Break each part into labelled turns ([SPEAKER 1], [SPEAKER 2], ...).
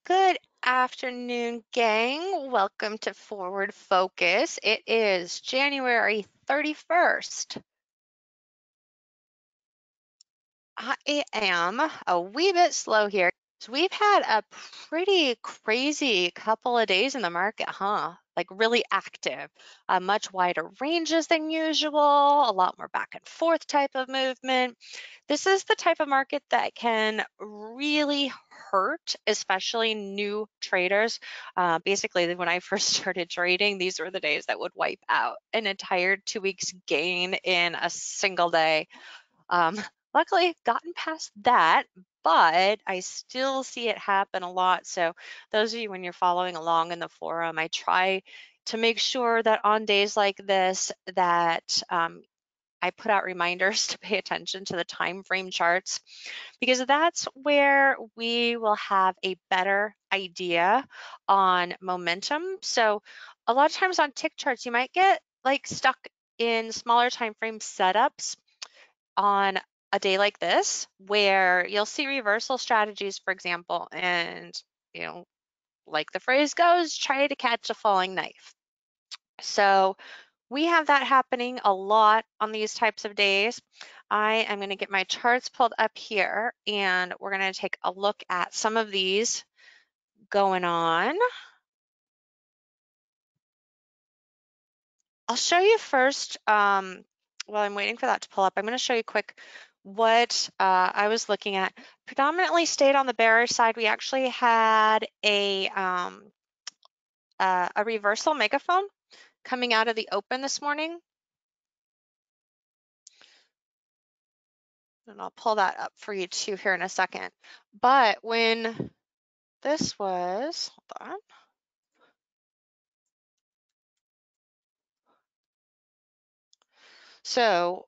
[SPEAKER 1] Good afternoon, gang. Welcome to Forward Focus. It is January 31st. I am a wee bit slow here. So we've had a pretty crazy couple of days in the market, huh? Like really active, much wider ranges than usual, a lot more back and forth type of movement. This is the type of market that can really hurt, especially new traders. Basically, when I first started trading, these were the days that would wipe out an entire 2 weeks gain in a single day. Um, Luckily, gotten past that, but I still see it happen a lot. So those of you, when you're following along in the forum, I try to make sure that on days like this that I put out reminders to pay attention to the time frame charts, because that's where we will have a better idea on momentum. So a lot of times on tick charts, you might get like stuck in smaller time frame setups on a day like this, where you'll see reversal strategies, for example, and you know, like the phrase goes, try to catch a falling knife. So we have that happening a lot on these types of days. I am going to get my charts pulled up here, and we're going to take a look at some of these going on. I'll show you first, while I'm waiting for that to pull up, I'm going to show you quick what I was looking at. Predominantly stayed on the bearish side. We actually had a reversal megaphone coming out of the open this morning. And I'll pull that up for you too here in a second. But when this was, hold on. So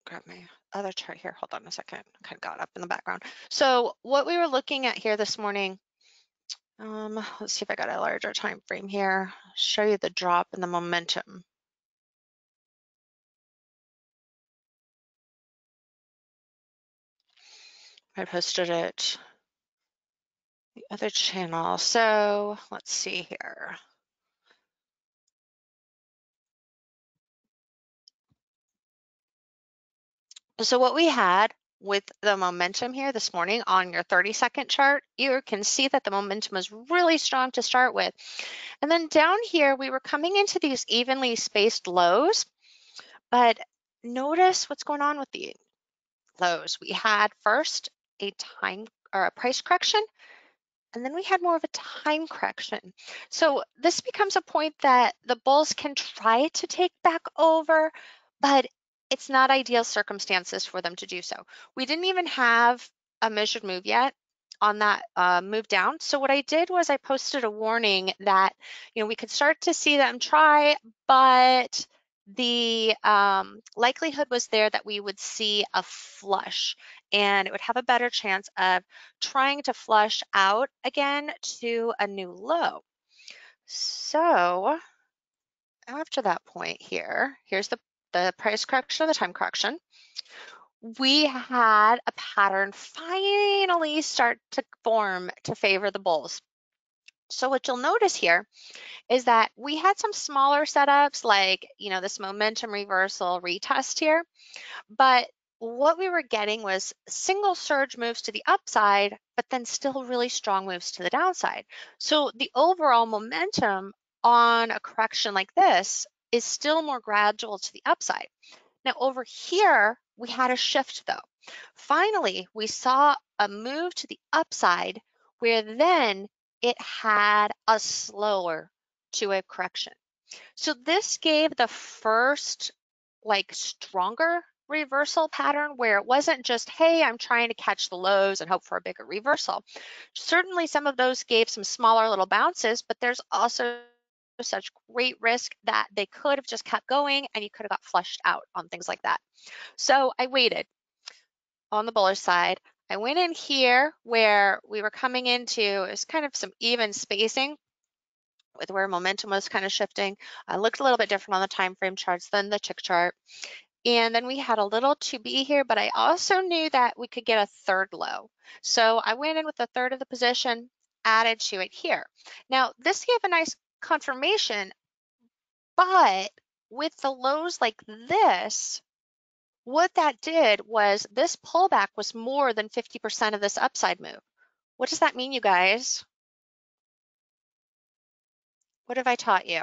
[SPEAKER 1] grab my other chart here. Hold on a second. Kind of got up in the background. So what we were looking at here this morning, let's see if I got a larger time frame here. Show you the drop in the momentum. I posted it the other channel. So let's see here. So what we had with the momentum here this morning on your 30-second chart, you can see that the momentum was really strong to start with. And then down here, we were coming into these evenly spaced lows, but notice what's going on with the lows. We had first a time or a price correction, and then we had more of a time correction. So this becomes a point that the bulls can try to take back over, but it's not ideal circumstances for them to do so. We didn't even have a measured move yet on that move down. So what I did was I posted a warning that, we could start to see them try, but the likelihood was there that we would see a flush, and it would have a better chance of trying to flush out again to a new low. So after that point here, here's the price correction or the time correction. We had a pattern finally start to form to favor the bulls. So what you'll notice here is that we had some smaller setups like, this momentum reversal retest here, but what we were getting was single surge moves to the upside, but then still really strong moves to the downside. So the overall momentum on a correction like this is still more gradual to the upside. Now over here, we had a shift though. Finally, we saw a move to the upside where then it had a slower to a correction. So this gave the first stronger reversal pattern where it wasn't just, hey, I'm trying to catch the lows and hope for a bigger reversal. Certainly some of those gave some smaller little bounces, but there's also such great risk that they could have just kept going and you could have got flushed out on things like that. So I waited on the bullish side. I went in here where we were coming into, it was kind of some even spacing with where momentum was kind of shifting. I looked a little bit different on the time frame charts than the tick chart. And then we had a little to be here, but I also knew that we could get a third low. So I went in with a third of the position added to it here. Now, this gave a nice confirmation, but with the lows like this, what that did was this pullback was more than 50% of this upside move. What does that mean, you guys? What have I taught you?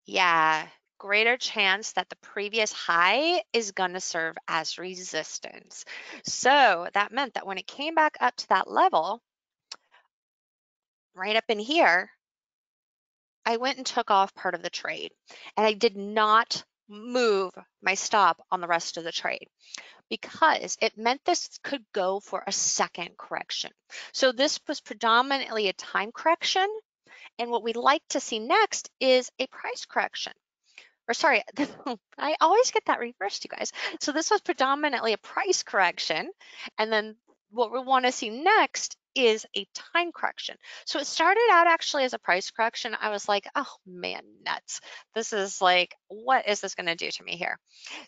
[SPEAKER 1] Yeah, greater chance that the previous high is going to serve as resistance. So that meant that when it came back up to that level, right up in here, I went and took off part of the trade, and I did not move my stop on the rest of the trade because it meant this could go for a second correction. So this was predominantly a time correction, and what we'd like to see next is a price correction. Or sorry, I always get that reversed, you guys. So this was predominantly a price correction, and then what we want to see next is a time correction. So it started out actually as a price correction. I was like, oh man, nuts. This is like, what is this going to do to me here?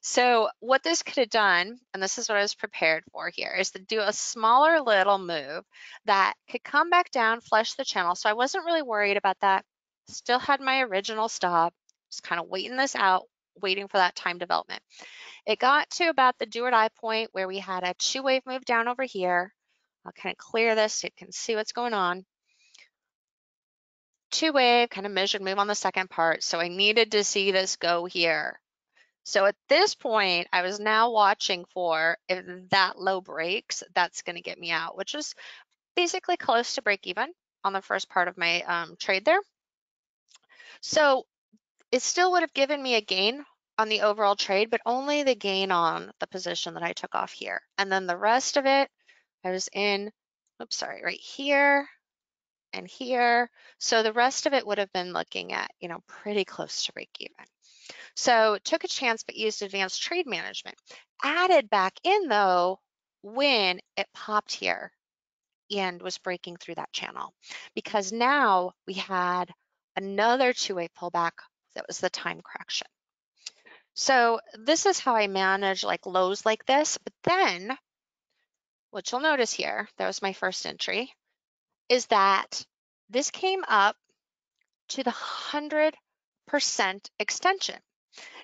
[SPEAKER 1] So what this could have done, and this is what I was prepared for here, is to do a smaller little move that could come back down, flush the channel. So I wasn't really worried about that. Still had my original stop. Just kind of waiting this out, waiting for that time development. It got to about the do or die point where we had a 2-wave move down over here. I'll kind of clear this so you can see what's going on. 2-wave, kind of measured move on the second part. So I needed to see this go here. So at this point, I was now watching for if that low breaks, that's going to get me out, which is basically close to break even on the first part of my trade there. So it still would have given me a gain on the overall trade, but only the gain on the position that I took off here. And then the rest of it, I was in, oops, sorry, right here and here. So the rest of it would have been looking at, pretty close to break even. So took a chance, but used advanced trade management. Added back in though, when it popped here and was breaking through that channel, because now we had another 2-way pullback that was the time correction. So this is how I manage like lows like this. But then what you'll notice here, that was my first entry, is that this came up to the 100% extension.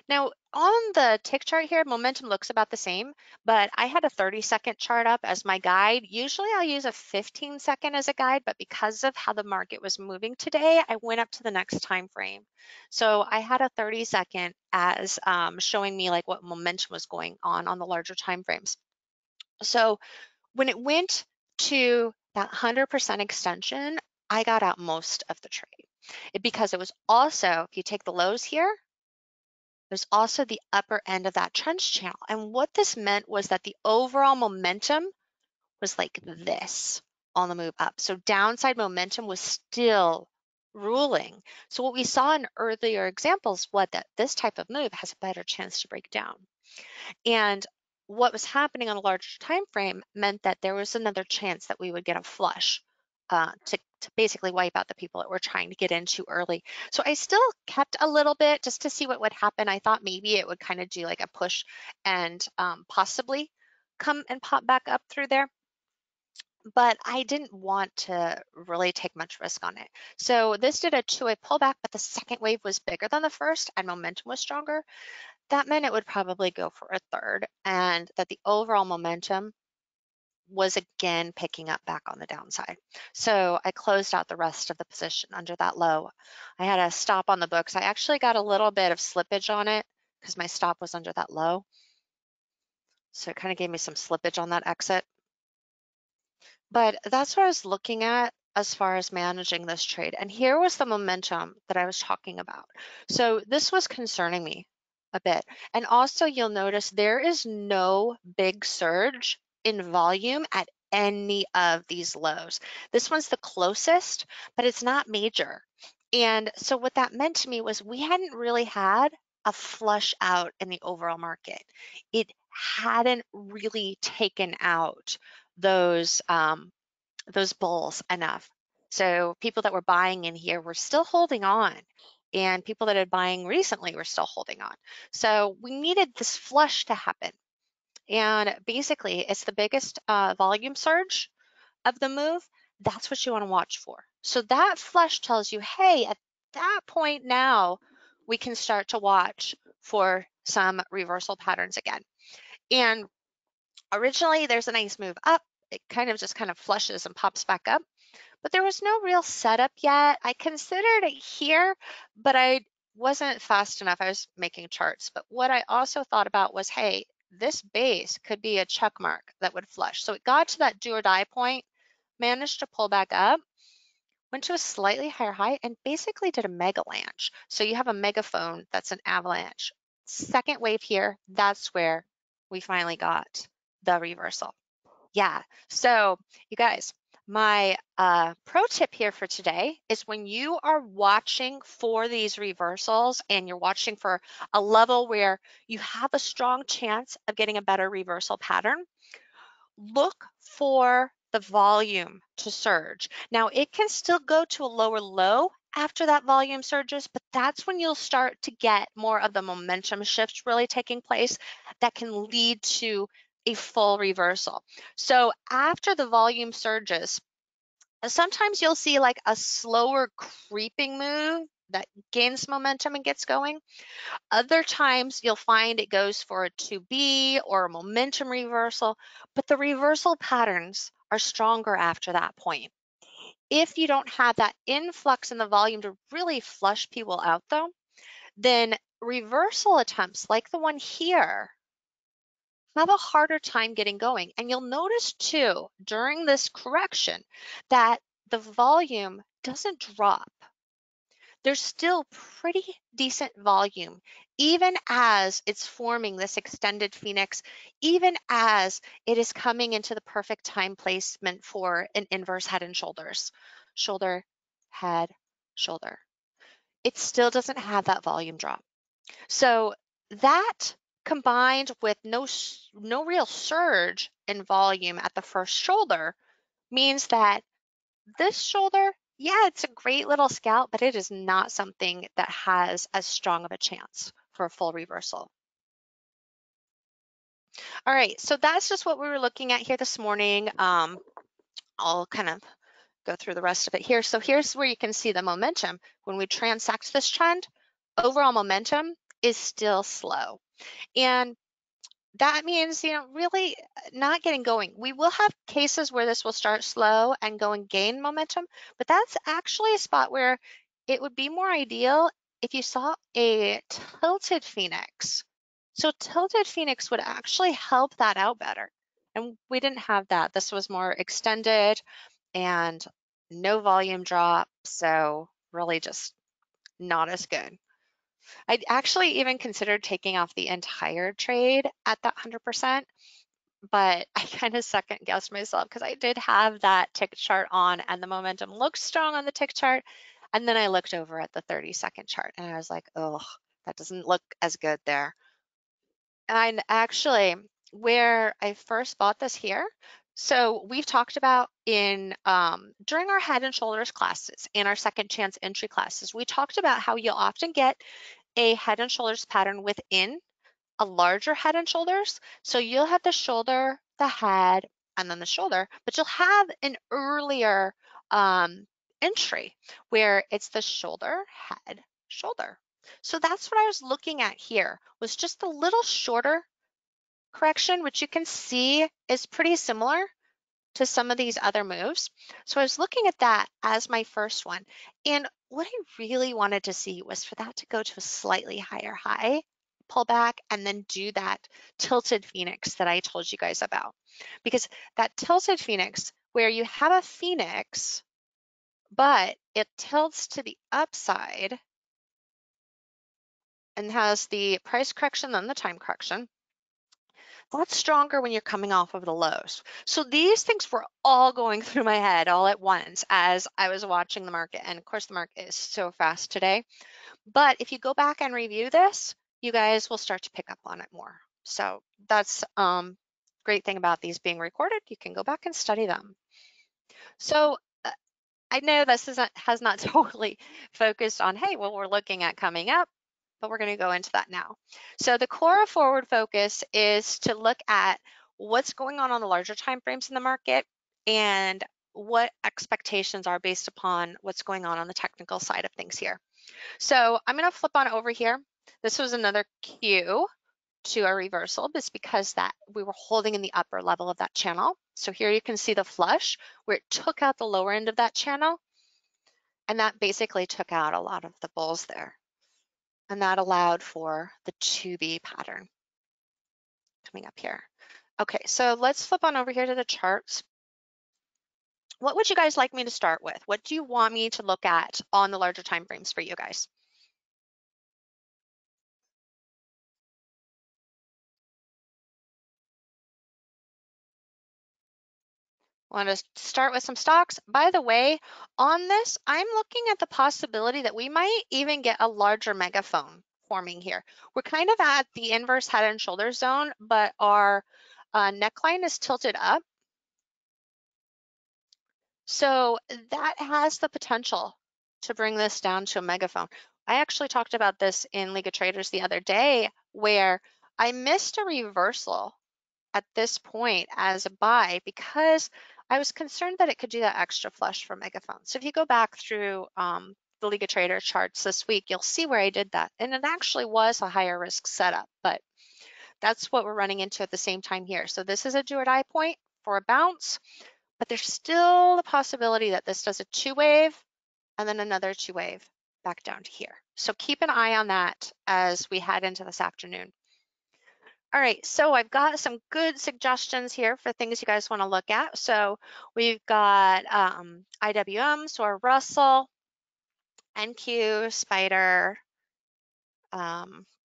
[SPEAKER 1] Now on the tick chart here, momentum looks about the same, but I had a 30-second chart up as my guide. Usually I'll use a 15-second as a guide, but because of how the market was moving today, I went up to the next time frame. So I had a 30-second as showing me like what momentum was going on the larger time frames. So when it went to that 100% extension, I got out most of the trade. Because it was also, if you take the lows here, there's also the upper end of that trend channel. And what this meant was that the overall momentum was like this on the move up. So downside momentum was still ruling. So what we saw in earlier examples was that this type of move has a better chance to break down. And what was happening on a larger time frame meant that there was another chance that we would get a flush to basically wipe out the people that were trying to get in too early. So I still kept a little bit just to see what would happen. I thought maybe it would kind of do like a push and possibly come and pop back up through there. But I didn't want to really take much risk on it. So this did a 2-way pullback, but the second wave was bigger than the first and momentum was stronger. That meant it would probably go for a third, and that the overall momentum was again picking up back on the downside. So I closed out the rest of the position under that low. I had a stop on the books. I actually got a little bit of slippage on it because my stop was under that low. So it kind of gave me some slippage on that exit. But that's what I was looking at as far as managing this trade. And here was the momentum that I was talking about. So this was concerning me a bit. And also you'll notice there is no big surge in volume at any of these lows. This one's the closest, but it's not major. And so what that meant to me was we hadn't really had a flush out in the overall market. It hadn't really taken out those bulls enough. So people that were buying in here were still holding on, and people that had buying recently were still holding on. So we needed this flush to happen. And basically, it's the biggest volume surge of the move. That's what you want to watch for. So that flush tells you, hey, at that point now, we can start to watch for some reversal patterns again. And originally, there's a nice move up. It kind of flushes and pops back up, but there was no real setup yet. I considered it here, but I wasn't fast enough. I was making charts. But what I also thought about was, hey, this base could be a check mark that would flush. So it got to that do or die point, managed to pull back up, went to a slightly higher high, and basically did a megalanche. So you have a megaphone that's an avalanche. Second wave here, that's where we finally got the reversal. Yeah, so you guys, my pro tip here for today is when you are watching for these reversals and you're watching for a level where you have a strong chance of getting a better reversal pattern, look for the volume to surge. Now, it can still go to a lower low after that volume surges, but that's when you'll start to get more of the momentum shifts really taking place that can lead to a full reversal. So after the volume surges, sometimes you'll see like a slower creeping move that gains momentum and gets going. Other times you'll find it goes for a 2B or a momentum reversal, but the reversal patterns are stronger after that point. If you don't have that influx in the volume to really flush people out though, then reversal attempts like the one here have a harder time getting going. And you'll notice too, during this correction, that the volume doesn't drop. There's still pretty decent volume, even as it's forming this extended phoenix, even as it is coming into the perfect time placement for an inverse head and shoulders. Shoulder, head, shoulder. It still doesn't have that volume drop. So that combined with no real surge in volume at the first shoulder means that this shoulder, yeah, it's a great little scalp, but it is not something that has as strong of a chance for a full reversal. All right, so that's just what we were looking at here this morning. I'll kind of go through the rest of it here. So here's where you can see the momentum. When we transact this trend, overall momentum is still slow. And that means, really not getting going. We will have cases where this will start slow and go and gain momentum, but that's actually a spot where it would be more ideal if you saw a tilted phoenix. So tilted phoenix would actually help that out better. And we didn't have that. This was more extended and no volume drop. So really just not as good. I'd actually even considered taking off the entire trade at that 100%, but I kind of second guessed myself because I did have that tick chart on and the momentum looked strong on the tick chart. And then I looked over at the 30-second chart and I was like, oh, that doesn't look as good there. And actually, where I first bought this here, so we've talked about in during our head and shoulders classes and our second chance entry classes, we talked about how you'll often get a head and shoulders pattern within a larger head and shoulders. So you'll have the shoulder, the head, and then the shoulder, but you'll have an earlier entry where it's the shoulder, head, shoulder. So that's what I was looking at here, was just a little shorter correction, which you can see is pretty similar to some of these other moves. So I was looking at that as my first one. And what I really wanted to see was for that to go to a slightly higher high, pull back, and then do that tilted phoenix that I told you guys about. Because that tilted phoenix, where you have a phoenix, but it tilts to the upside and has the price correction, then the time correction, that's stronger when you're coming off of the lows. So these things were all going through my head all at once as I was watching the market. And of course, the market is so fast today. But if you go back and review this, you guys will start to pick up on it more. So that's great thing about these being recorded. You can go back and study them. So I know this has not totally focused on, hey, well, we're looking at coming up. but we're going to go into that now. So the core of forward focus is to look at what's going on the larger time frames in the market and what expectations are based upon what's going on the technical side of things here. So I'm going to flip on over here. This was another cue to a reversal, but it's because that we were holding in the upper level of that channel. So here you can see the flush where it took out the lower end of that channel, and that basically took out a lot of the bulls there. And that allowed for the 2B pattern coming up here. Okay, so let's flip on over here to the charts. What would you guys like me to start with? What do you want me to look at on the larger time frames for you guys? Want to start with some stocks? By the way, on this, I'm looking at the possibility that we might even get a larger megaphone forming here. We're kind of at the inverse head and shoulder zone, but our neckline is tilted up. So that has the potential to bring this down to a megaphone. I actually talked about this in League of Traders the other day where I missed a reversal at this point as a buy because I was concerned that it could do that extra flush for megaphone. So if you go back through the League of Traders charts this week, you'll see where I did that. And it actually was a higher risk setup, but that's what we're running into at the same time here. So this is a do or die point for a bounce, but there's still the possibility that this does a two wave and then another two wave back down to here. So keep an eye on that as we head into this afternoon. All right, so I've got some good suggestions here for things you guys want to look at. So we've got IWM, so Russell, NQ, Spider, WW,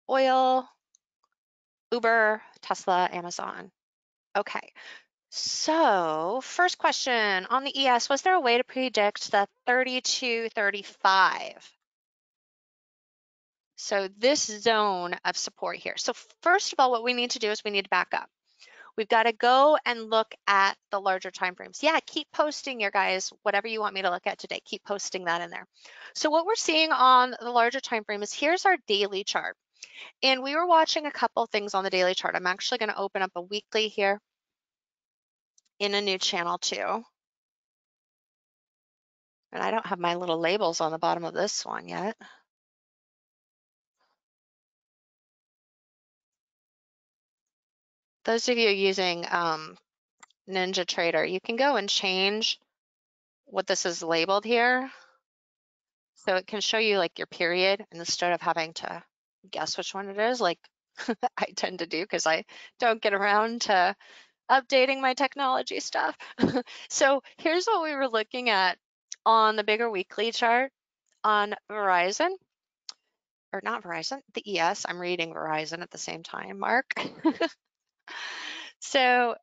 [SPEAKER 1] oil, Uber, Tesla, Amazon. Okay, so first question on the ES, was there a way to predict the 32.35? So this zone of support here. So first of all, what we need to do is we need to back up. We've got to go and look at the larger time frames. Yeah, keep posting your guys, whatever you want me to look at today, keep posting that in there. So what we're seeing on the larger time frame is here's our daily chart. And we were watching a couple things on the daily chart. I'm actually going to open up a weekly here in a new channel too. And I don't have my little labels on the bottom of this one yet. Those of you using Ninja Trader, you can go and change what this is labeled here. So it can show you like your period and instead of having to guess which one it is, like I tend to do because I don't get around to updating my technology stuff. So here's what we were looking at on the bigger weekly chart on Verizon, or not Verizon, the ES. I'm reading Verizon at the same time, Mark. So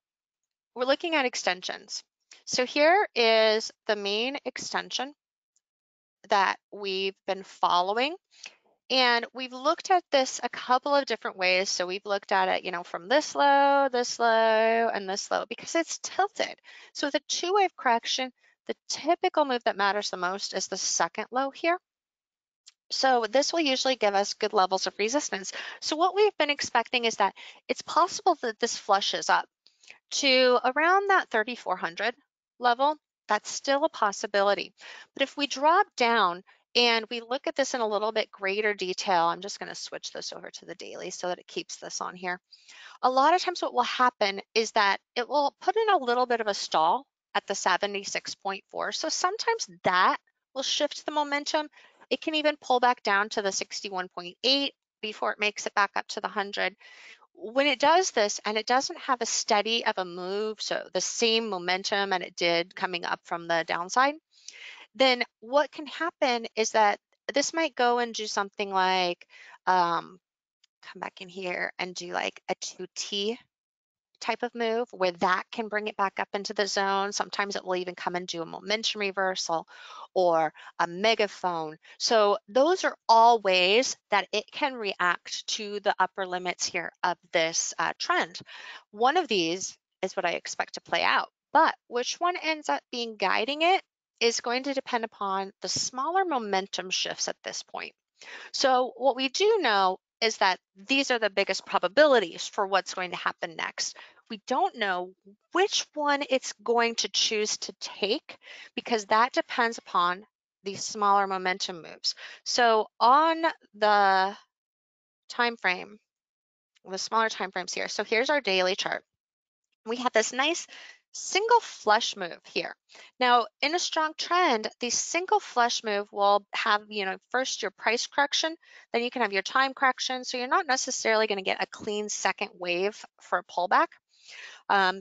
[SPEAKER 1] we're looking at extensions. So here is the main extension that we've been following. And we've looked at this a couple of different ways. So we've looked at it, you know, from this low, and this low, because it's tilted. So with a two-wave correction, the typical move that matters the most is the second low here. So this will usually give us good levels of resistance. So what we've been expecting is that it's possible that this flushes up to around that 3,400 level. That's still a possibility. But if we drop down and we look at this in a little bit greater detail, I'm just going to switch this over to the daily so that it keeps this on here. A lot of times what will happen is that it will put in a little bit of a stall at the 76.4. So sometimes that will shift the momentum. It can even pull back down to the 61.8 before it makes it back up to the 100. When it does this and it doesn't have a steady of a move, so the same momentum and it did coming up from the downside, then what can happen is that this might go and do something like come back in here and do like a 2T type of move where that can bring it back up into the zone. Sometimes it will even come and do a momentum reversal or a megaphone. So those are all ways that it can react to the upper limits here of this trend. One of these is what I expect to play out, but which one ends up being guiding it is going to depend upon the smaller momentum shifts at this point. So what we do know is that these are the biggest probabilities for what's going to happen next. We don't know which one it's going to choose to take because that depends upon these smaller momentum moves. So on the time frame, the smaller time frames here. So here's our daily chart. We have this nice single flush move here. Now, in a strong trend, the single flush move will have, first your price correction, then you can have your time correction. So you're not necessarily going to get a clean second wave for a pullback.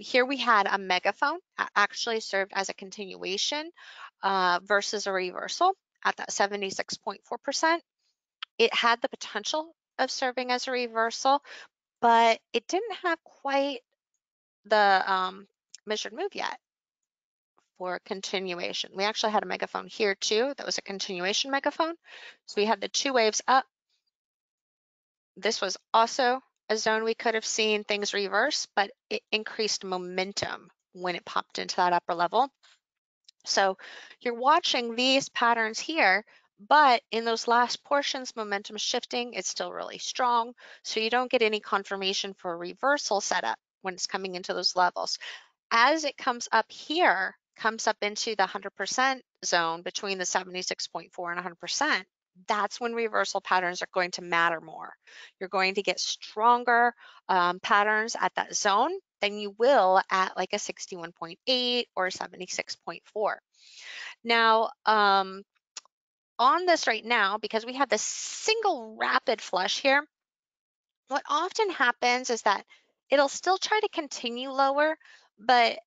[SPEAKER 1] Here we had a megaphone actually served as a continuation versus a reversal at that 76.4%. It had the potential of serving as a reversal, but it didn't have quite the measured move yet for continuation. We actually had a megaphone here too. That was a continuation megaphone. So we had the two waves up. This was also a zone we could have seen things reverse, but it increased momentum when it popped into that upper level. So you're watching these patterns here, but in those last portions, momentum shifting, it's still really strong. So you don't get any confirmation for a reversal setup when it's coming into those levels. As it comes up here, comes up into the 100% zone between the 76.4 and 100%, that's when reversal patterns are going to matter more. You're going to get stronger patterns at that zone than you will at like a 61.8 or 76.4. Now, on this right now, because we have this single rapid flush here, what often happens is that it'll still try to continue lower, but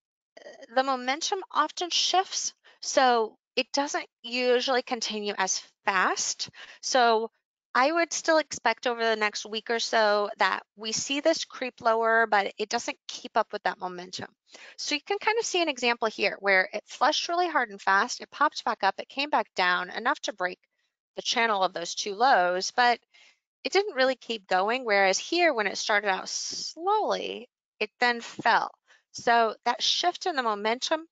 [SPEAKER 1] the momentum often shifts, so it doesn't usually continue as fast. So I would still expect over the next week or so that we see this creep lower, but it doesn't keep up with that momentum. So you can kind of see an example here where it flushed really hard and fast, it popped back up, it came back down enough to break the channel of those two lows, but it didn't really keep going, whereas here when it started out slowly, it then fell. So that shift in the momentum,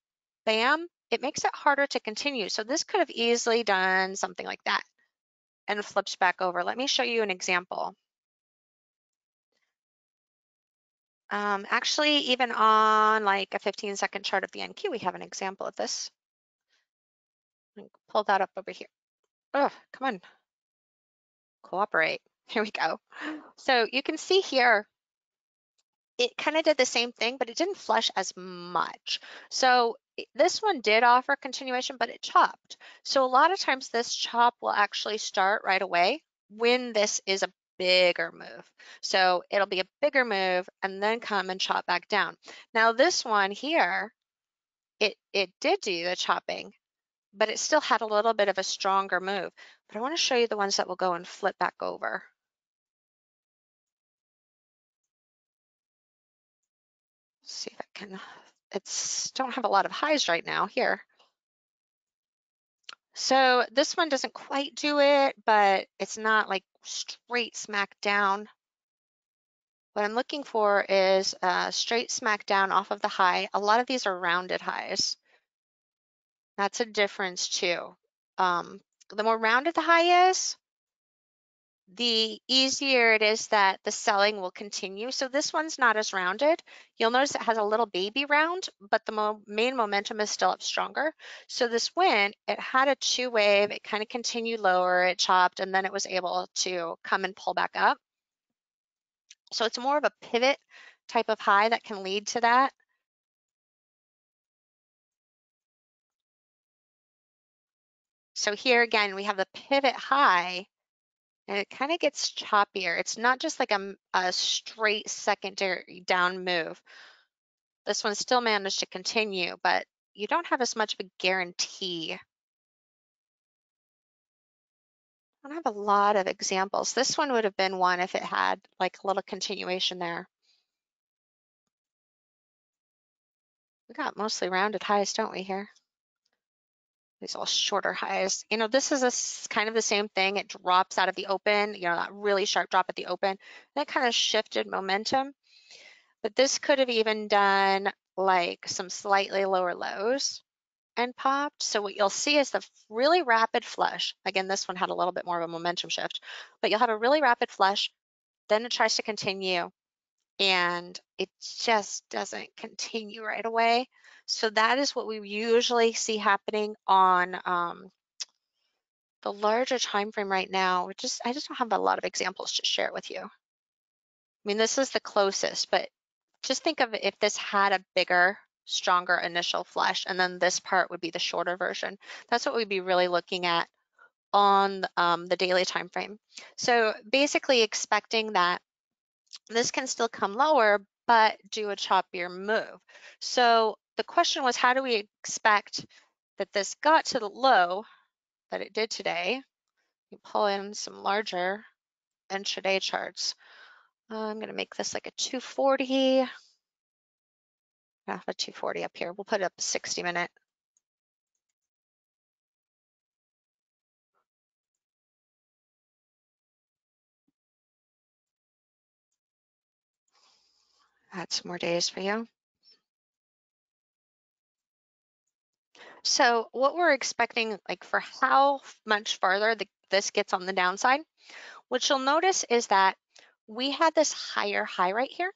[SPEAKER 1] bam, it makes it harder to continue. So this could have easily done something like that and flips back over. Let me show you an example. Actually, even on like a 15-second chart of the NQ, we have an example of this. Pull that up over here. Oh, come on, cooperate. Here we go. So you can see here, it kind of did the same thing, but it didn't flush as much. So this one did offer continuation, but it chopped. So a lot of times this chop will actually start right away when this is a bigger move. So it'll be a bigger move and then come and chop back down. Now this one here, it did do the chopping, but it still had a little bit of a stronger move. But I want to show you the ones that will go and flip back over. See if I can, it's don't have a lot of highs right now here. So this one doesn't quite do it, but it's not like straight smack down. What I'm looking for is straight smack down off of the high. A lot of these are rounded highs. That's a difference too. The more rounded the high is, the easier it is that the selling will continue. So this one's not as rounded. You'll notice it has a little baby round, but the main momentum is still up stronger. So this win, it had a two wave, it kind of continued lower, it chopped, and then it was able to come and pull back up. So it's more of a pivot type of high that can lead to that. So here again, we have the pivot high, and it kind of gets choppier. It's not just like a straight secondary down move. This one still managed to continue, but you don't have as much of a guarantee. I don't have a lot of examples. This one would have been one if it had like a little continuation there. We got mostly rounded highs, don't we here? These all shorter highs. You know, this is kind of the same thing. It drops out of the open, you know, that really sharp drop at the open. That kind of shifted momentum. But this could have even done like some slightly lower lows. and popped. So what you'll see is the really rapid flush. Again, this one had a little bit more of a momentum shift, but you'll have a really rapid flush. Then it tries to continue and it just doesn't continue right away. So that is what we usually see happening on the larger time frame right now. I just don't have a lot of examples to share with you. I mean, this is the closest, but just think of if this had a bigger, stronger initial flush, and then this part would be the shorter version. That's what we'd be really looking at on the daily time frame. So basically expecting that this can still come lower, but do a choppier move. So the question was, how do we expect that this got to the low that it did today? You pull in some larger intraday charts. I'm going to make this like a 240. I have a 240 up here. We'll put up a 60-minute. Add some more days for you. So what we're expecting, like for how much farther this gets on the downside, what you'll notice is that we had this higher high right here.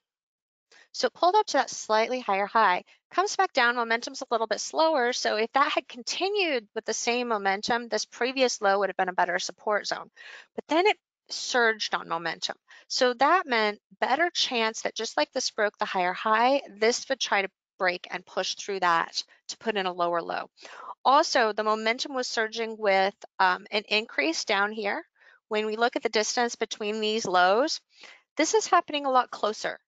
[SPEAKER 1] So it pulled up to that slightly higher high, comes back down, momentum's a little bit slower. So if that had continued with the same momentum, this previous low would have been a better support zone. But then it surged on momentum. So that meant better chance that just like this broke the higher high, this would try to break and push through that to put in a lower low. Also, the momentum was surging with an increase down here. When we look at the distance between these lows, this is happening a lot closer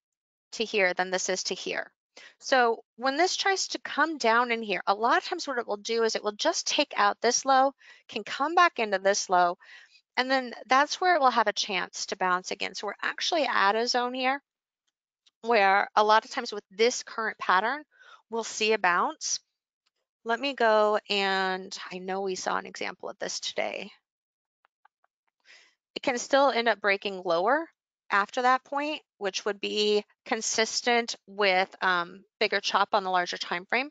[SPEAKER 1] to here than this is to here. So when this tries to come down in here, a lot of times what it will do is it will just take out this low, can come back into this low, and then that's where it will have a chance to bounce again. So we're actually at a zone here where a lot of times with this current pattern, we'll see a bounce. Let me go, and I know we saw an example of this today. It can still end up breaking lower after that point, which would be consistent with bigger chop on the larger time frame.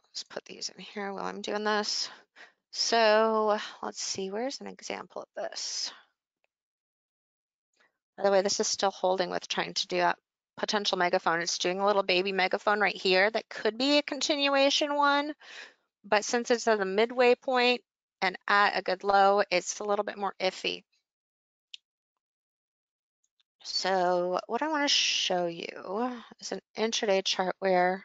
[SPEAKER 1] Let's put these in here while I'm doing this. So let's see, where's an example of this? By the way, this is still holding with trying to do that potential megaphone. It's doing a little baby megaphone right here that could be a continuation one, but since it's at the midway point and at a good low, it's a little bit more iffy. So what I want to show you is an intraday chart where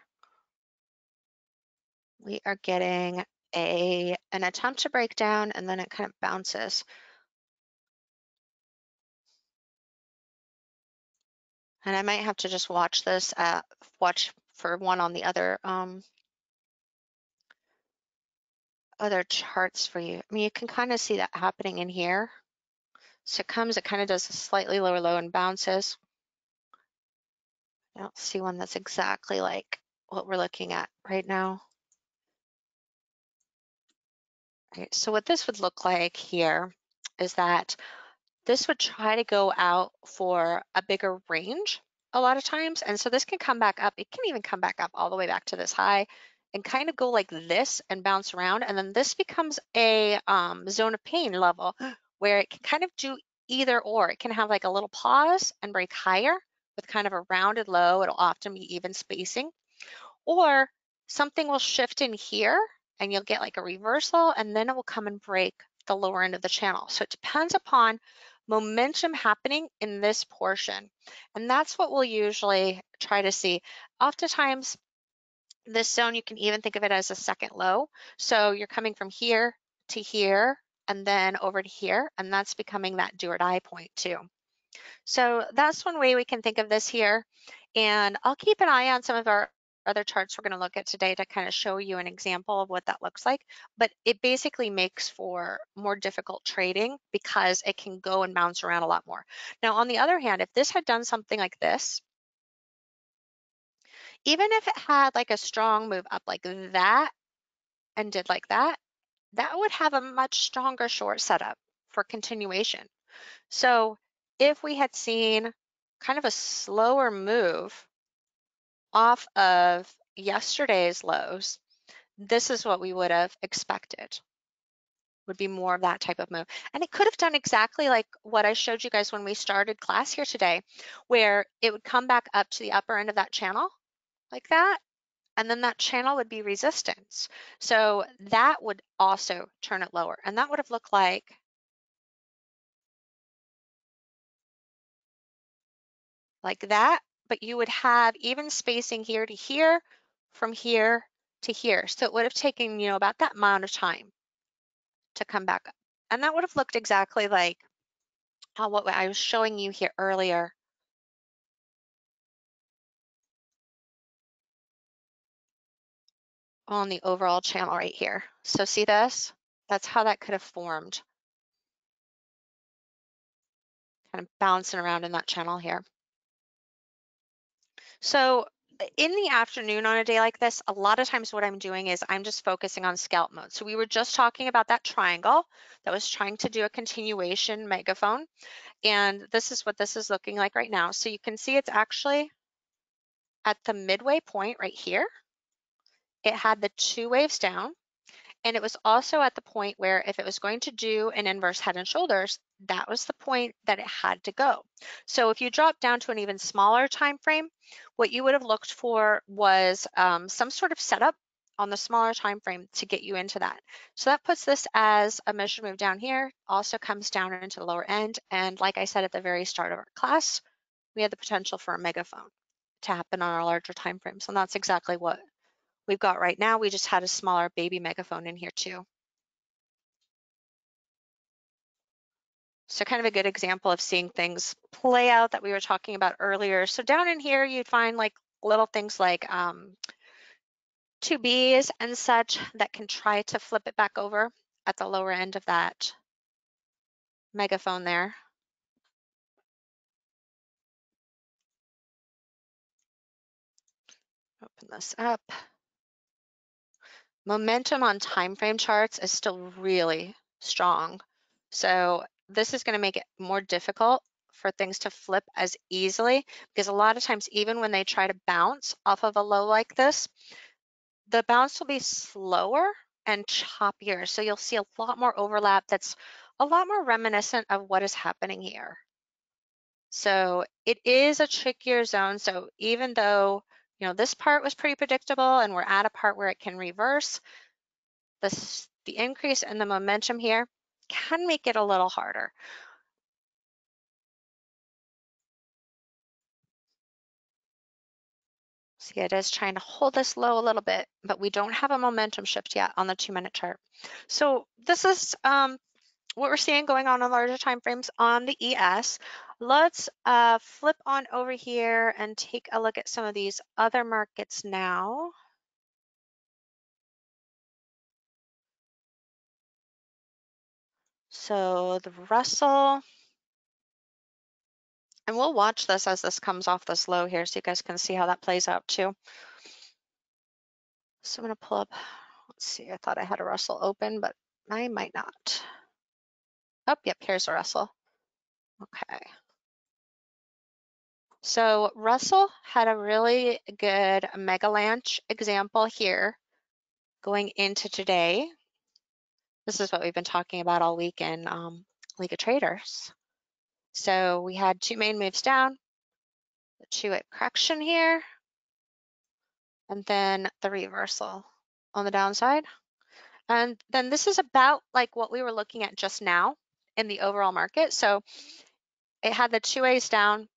[SPEAKER 1] we are getting an attempt to break down and then it kind of bounces. And I might have to just watch this, watch for one on the other charts for you. I mean, you can kind of see that happening in here. So it comes, it kind of does a slightly lower low and bounces. I don't see one that's exactly like what we're looking at right now. Right, so what this would look like here is that this would try to go out for a bigger range a lot of times. And so this can come back up. It can even come back up all the way back to this high and kind of go like this and bounce around. And then this becomes a zone of pain level where it can kind of do either or. It can have like a little pause and break higher with kind of a rounded low. It'll often be even spacing. Or something will shift in here and you'll get like a reversal and then it will come and break the lower end of the channel. So it depends upon momentum happening in this portion. And that's what we'll usually try to see. Oftentimes, this zone, you can even think of it as a second low. So you're coming from here to here and then over to here, and that's becoming that do or die point too. So that's one way we can think of this here. And I'll keep an eye on some of our other charts we're going to look at today to kind of show you an example of what that looks like. But it basically makes for more difficult trading because it can go and bounce around a lot more. Now, on the other hand, if this had done something like this, even if it had like a strong move up like that and did like that would have a much stronger short setup for continuation. So if we had seen kind of a slower move off of yesterday's lows, this is what we would have expected, would be more of that type of move. And it could have done exactly like what I showed you guys when we started class here today, where it would come back up to the upper end of that channel like that, and then that channel would be resistance. So that would also turn it lower, and that would have looked like that, but you would have even spacing here to here, from here to here. So it would have taken, about that amount of time to come back up. And that would have looked exactly like what I was showing you here earlier on the overall channel right here. So see this? That's how that could have formed, kind of bouncing around in that channel here. So in the afternoon on a day like this, a lot of times what I'm doing is I'm just focusing on scalp mode. So we were just talking about that triangle that was trying to do a continuation megaphone. And this is what this is looking like right now. So you can see it's actually at the midway point right here. It had the two waves down. And it was also at the point where if it was going to do an inverse head and shoulders, that was the point that it had to go. So if you drop down to an even smaller time frame, what you would have looked for was some sort of setup on the smaller time frame to get you into that. So that puts this as a measured move down here, also comes down into the lower end. And like I said at the very start of our class, we had the potential for a megaphone to happen on our larger time frames. And that's exactly what we've got right now. We just had a smaller baby megaphone in here too. So kind of a good example of seeing things play out that we were talking about earlier. So down in here, you'd find like little things like 2Bs and such that can try to flip it back over at the lower end of that megaphone there. Open this up. Momentum on time frame charts is still really strong. So this is going to make it more difficult for things to flip as easily, because a lot of times, even when they try to bounce off of a low like this, the bounce will be slower and choppier. So you'll see a lot more overlap that's a lot more reminiscent of what is happening here. So it is a trickier zone. So even though, this part was pretty predictable and we're at a part where it can reverse, the increase in the momentum here can make it a little harder. See, it is trying to hold this low a little bit, but we don't have a momentum shift yet on the 2-minute chart. So this is what we're seeing going on larger time frames on the ES. Let's flip on over here and take a look at some of these other markets now. So the Russell, and we'll watch this as this comes off this low here so you guys can see how that plays out too. So I'm going to pull up, let's see, I thought I had a Russell open, but I might not. Oh, yep, here's a Russell. Okay. So Russell had a really good Megalanch example here going into today. This is what we've been talking about all week in League of Traders. So we had two main moves down, the two-way correction here, and then the reversal on the downside. And then this is about like what we were looking at just now in the overall market. So it had the two ways down,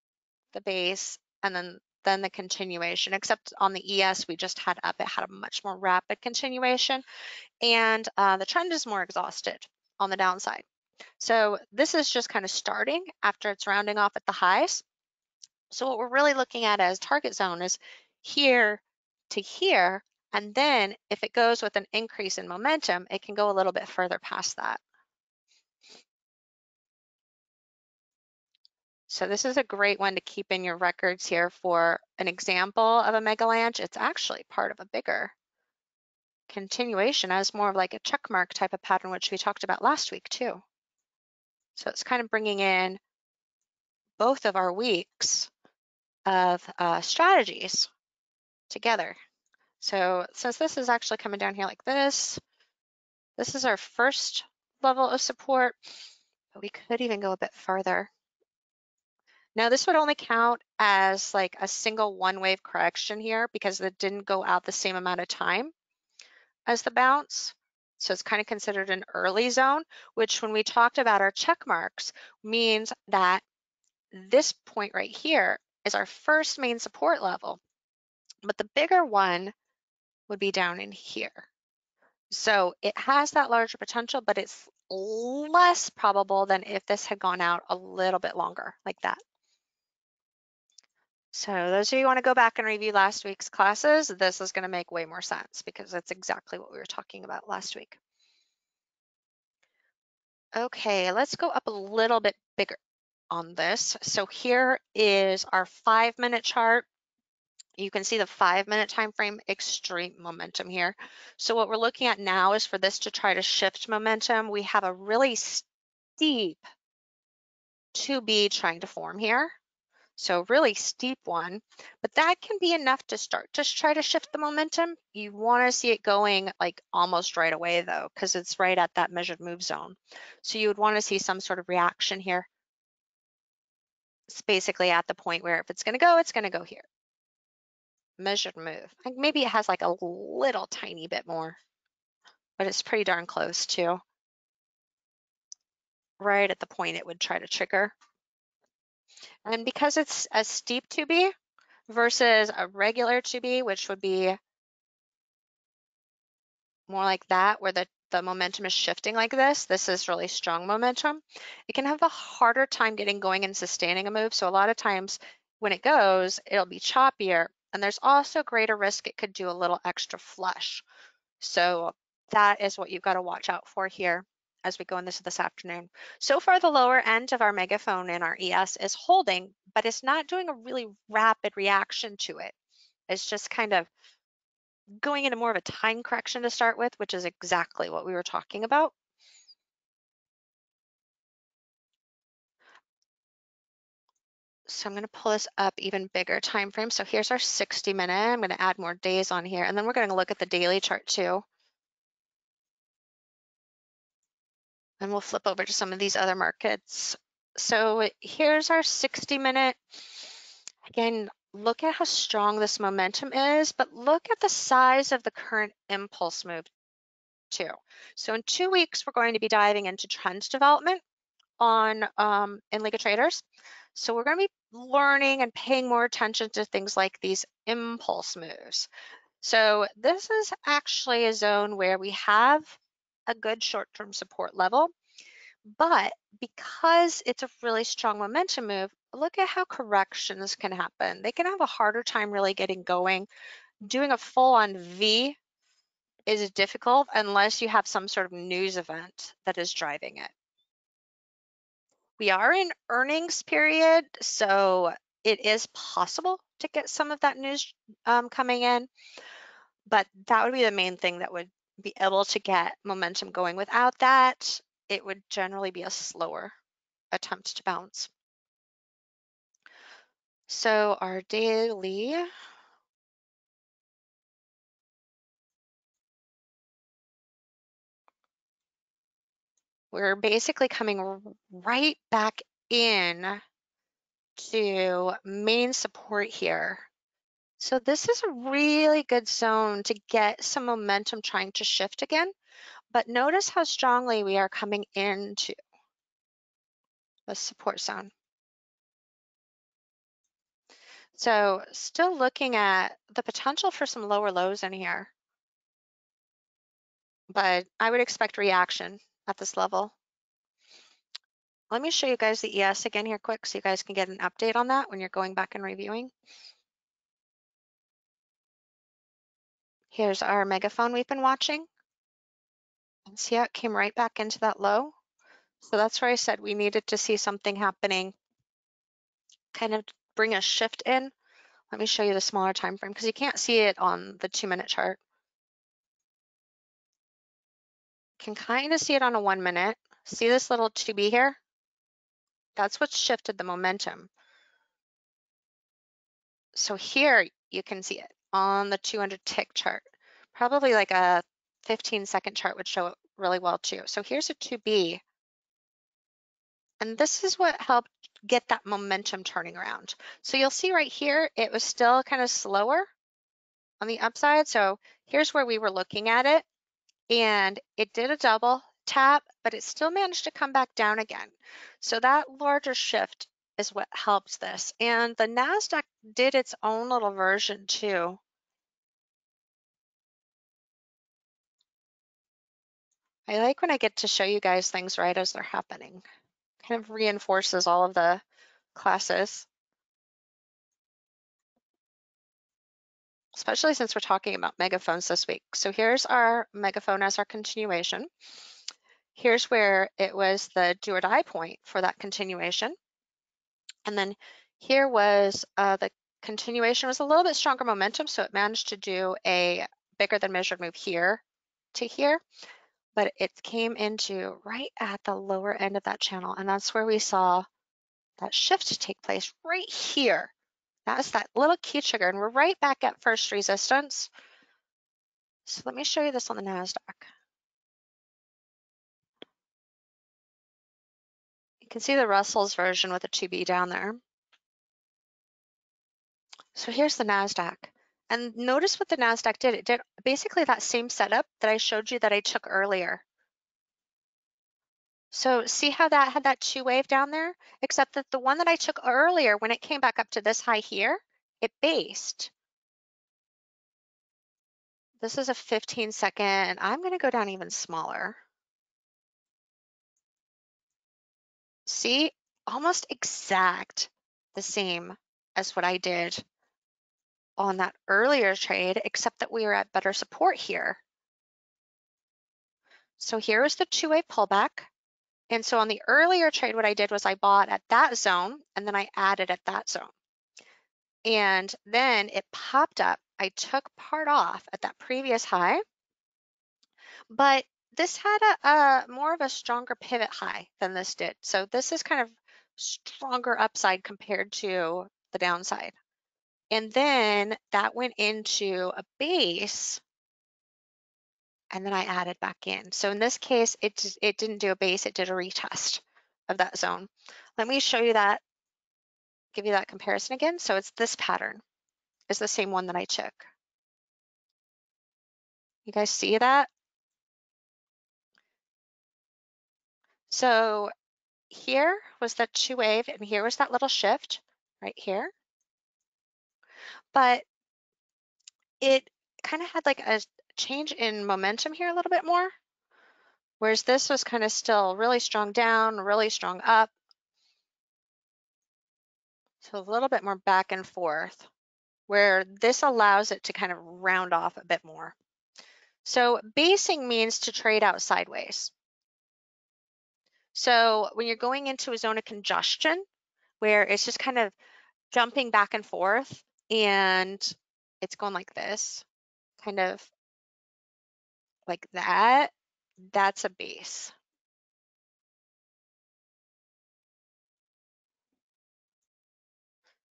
[SPEAKER 1] the base, and then the continuation, except on the ES we just had up, it had a much more rapid continuation, and the trend is more exhausted on the downside. So this is just kind of starting after it's rounding off at the highs. So what we're really looking at as target zone is here to here, and then if it goes with an increase in momentum, it can go a little bit further past that. So this is a great one to keep in your records here for an example of a Megalanch. It's actually part of a bigger continuation as more of like a check mark type of pattern, which we talked about last week too. So it's kind of bringing in both of our weeks of strategies together. So since this is actually coming down here like this is our first level of support, but we could even go a bit farther. Now this would only count as like a single one wave correction here because it didn't go out the same amount of time as the bounce. So it's kind of considered an early zone, which when we talked about our check marks means that this point right here is our first main support level, but the bigger one would be down in here. So it has that larger potential, but it's less probable than if this had gone out a little bit longer like that. So those of you who want to go back and review last week's classes, this is going to make way more sense because that's exactly what we were talking about last week. Okay, let's go up a little bit bigger on this. So here is our 5-minute chart. You can see the 5-minute time frame, extreme momentum here. So what we're looking at now is for this to try to shift momentum. We have a really steep 2B trying to form here. So really steep one, but that can be enough to start to try to shift the momentum. You want to see it going like almost right away though, because it's right at that measured move zone. So you would want to see some sort of reaction here. It's basically at the point where if it's going to go here. Measured move. Like maybe it has like a little tiny bit more, but it's pretty darn close to right at the point it would try to trigger. And because it's a steep 2B versus a regular 2B, which would be more like that, where the momentum is shifting like this is really strong momentum. It can have a harder time getting going and sustaining a move. So a lot of times when it goes, it'll be choppier. And there's also greater risk it could do a little extra flush. So that is what you've got to watch out for here as we go into this afternoon. So far, the lower end of our megaphone in our ES is holding, but it's not doing a really rapid reaction to it. It's just kind of going into more of a time correction to start with, which is exactly what we were talking about. So I'm going to pull this up even bigger time frame. So here's our 60-minute. I'm going to add more days on here, and then we're going to look at the daily chart too. And we'll flip over to some of these other markets. So here's our 60-minute. Again, look at how strong this momentum is, but look at the size of the current impulse move too. So in 2 weeks, we're going to be diving into trend development on in League of Traders. So we're going to be learning and paying more attention to things like these impulse moves. So this is actually a zone where we have a good short-term support level, but because it's a really strong momentum move, look at how corrections can happen. They can have a harder time really getting going. Doing a full-on V is difficult unless you have some sort of news event that is driving it. We are in earnings period, so it is possible to get some of that news coming in, but that would be the main thing that would be able to get momentum going. Without that, it would generally be a slower attempt to bounce. So our daily, we're basically coming right back in to main support here. So this is a really good zone to get some momentum trying to shift again, but notice how strongly we are coming into the support zone. So still looking at the potential for some lower lows in here, but I would expect reaction at this level. Let me show you guys the ES again here quick so you guys can get an update on that when you're going back and reviewing. Here's our megaphone we've been watching. And see how it came right back into that low? So that's where I said we needed to see something happening, kind of bring a shift in. Let me show you the smaller time frame because you can't see it on the 2-minute chart. Can kind of see it on a 1-minute. See this little 2B here? That's what shifted the momentum. So here you can see it on the 200 tick chart. Probably like a 15-second chart would show it really well too. So here's a 2B. And this is what helped get that momentum turning around. So you'll see right here, it was still kind of slower on the upside. So here's where we were looking at it, and it did a double tap, but it still managed to come back down again. So that larger shift is what helps this. And the NASDAQ did its own little version too. I like when I get to show you guys things right as they're happening. Kind of reinforces all of the classes, especially since we're talking about megaphones this week. So here's our megaphone as our continuation. Here's where it was the do or die point for that continuation. And then here was the continuation was a little bit stronger momentum, so it managed to do a bigger than measured move here to here, but it came into right at the lower end of that channel, and that's where we saw that shift take place right here. That's that little key trigger, and we're right back at first resistance. So let me show you this on the NASDAQ. You can see the Russell's version with a 2B down there. So here's the NASDAQ. And notice what the NASDAQ did. It did basically that same setup that I showed you that I took earlier. So see how that had that 2 wave down there? Except that the one that I took earlier, when it came back up to this high here, it based. This is a 15-second, and I'm going to go down even smaller. See, almost exact the same as what I did on that earlier trade, except that we were at better support here. So here is the 2-wave pullback. And so on the earlier trade, what I did was I bought at that zone, and then I added at that zone. And then it popped up. I took part off at that previous high, but this had a more of a stronger pivot high than this did. So this is kind of stronger upside compared to the downside. And then that went into a base, and then I added back in. So in this case, it didn't do a base, it did a retest of that zone. Let me show you that, give you that comparison again. So it's this pattern, is the same one that I took. You guys see that? So here was that 2 wave, and here was that little shift right here. But it kind of had like a change in momentum here a little bit more, whereas this was kind of still really strong down, really strong up. So a little bit more back and forth, where this allows it to kind of round off a bit more. So basing means to trade out sideways. So when you're going into a zone of congestion, where it's just kind of jumping back and forth and it's going like this, kind of like that, that's a base.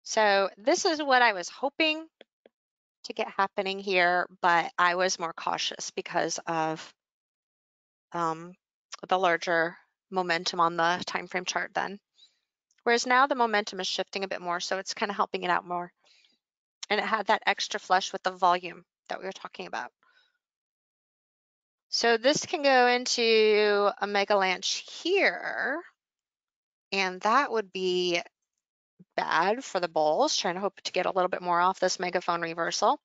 [SPEAKER 1] So this is what I was hoping to get happening here, but I was more cautious because of the larger momentum on the time frame chart then. Whereas now the momentum is shifting a bit more, so it's kind of helping it out more. And it had that extra flush with the volume that we were talking about. So this can go into a mega lanch here, and that would be bad for the bulls, trying to hope to get a little bit more off this megaphone reversal.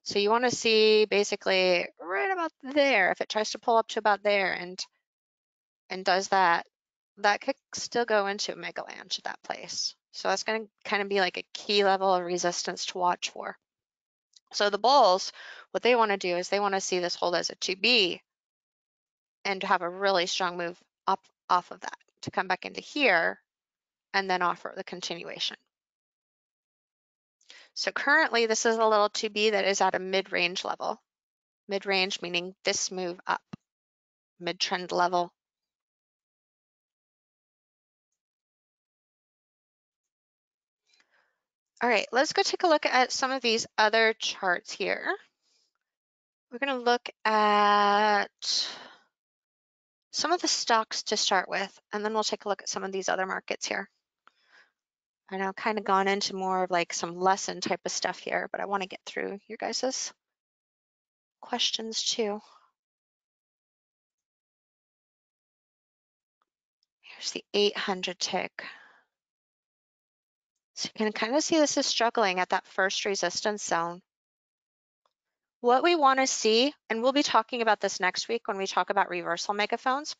[SPEAKER 1] So you want to see basically right about there. If it tries to pull up to about there and does that, that could still go into a mega lanch at that place. So that's going to kind of be like a key level of resistance to watch for. So the bulls, what they want to do is they want to see this hold as a 2B and have a really strong move up off of that to come back into here and then offer the continuation. So currently this is a little 2B that is at a mid-range level. Mid-range meaning this move up, mid-trend level. All right, let's go take a look at some of these other charts here. We're going to look at some of the stocks to start with, and then we'll take a look at some of these other markets here. I know I've kind of gone into more of like some lesson type of stuff here, but I want to get through your guys's questions too. Here's the 800 tick. So you can kind of see this is struggling at that first resistance zone. What we want to see, and we'll be talking about this next week when we talk about reversal megaphones,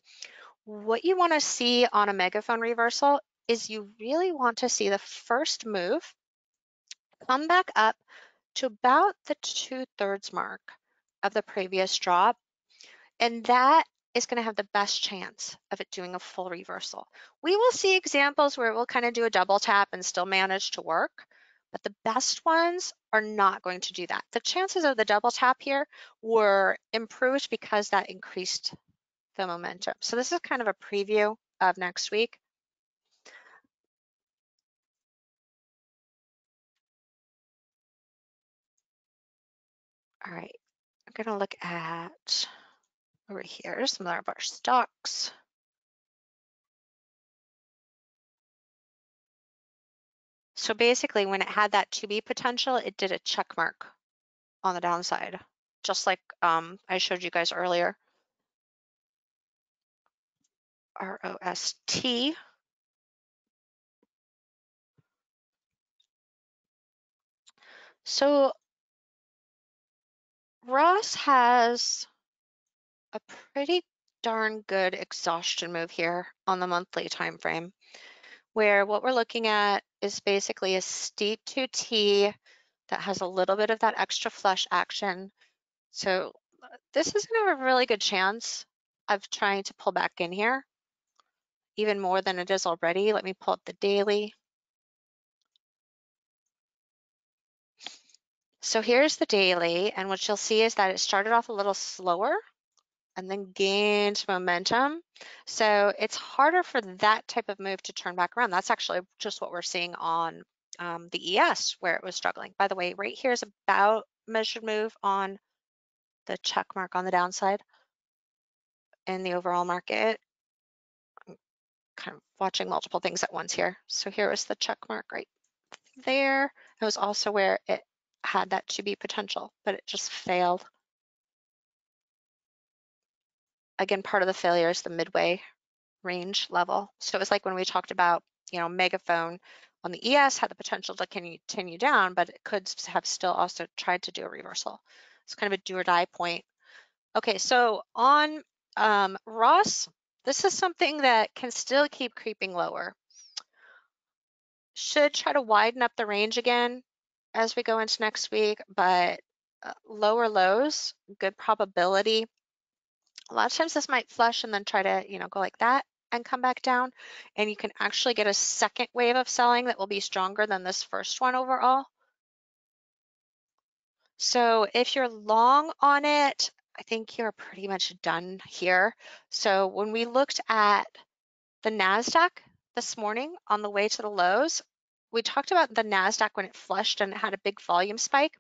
[SPEAKER 1] what you want to see on a megaphone reversal is you really want to see the first move come back up to about the 2/3 mark of the previous drop, and that is going to have the best chance of it doing a full reversal. We will see examples where it will kind of do a double tap and still manage to work, but the best ones are not going to do that. The chances of the double tap here were improved because that increased the momentum. So this is kind of a preview of next week. All right, I'm going to look at over here some of our stocks. So basically, when it had that to be potential, it did a check mark on the downside, just like I showed you guys earlier. ROST. So Ross has a pretty darn good exhaustion move here on the monthly time frame, where what we're looking at is basically a steep 2T that has a little bit of that extra flush action. So this is going to have a really good chance of trying to pull back in here, even more than it is already. Let me pull up the daily. So here's the daily, and what you'll see is that it started off a little slower and then gained momentum. So it's harder for that type of move to turn back around. That's actually just what we're seeing on the ES where it was struggling. By the way, right here is about measured move on the check mark on the downside in the overall market. I'm kind of watching multiple things at once here. So here was the check mark right there. It was also where it had that to be potential, but it just failed. Again, part of the failure is the midway range level. So it was like when we talked about, megaphone on the ES had the potential to continue down, but it could have still also tried to do a reversal. It's kind of a do or die point. Okay, so on Ross, this is something that can still keep creeping lower. Should try to widen up the range again as we go into next week, but lower lows, good probability. A lot of times this might flush and then try to, go like that and come back down. And you can actually get a second wave of selling that will be stronger than this first one overall. So if you're long on it, I think you're pretty much done here. So when we looked at the NASDAQ this morning on the way to the lows, we talked about the NASDAQ when it flushed and it had a big volume spike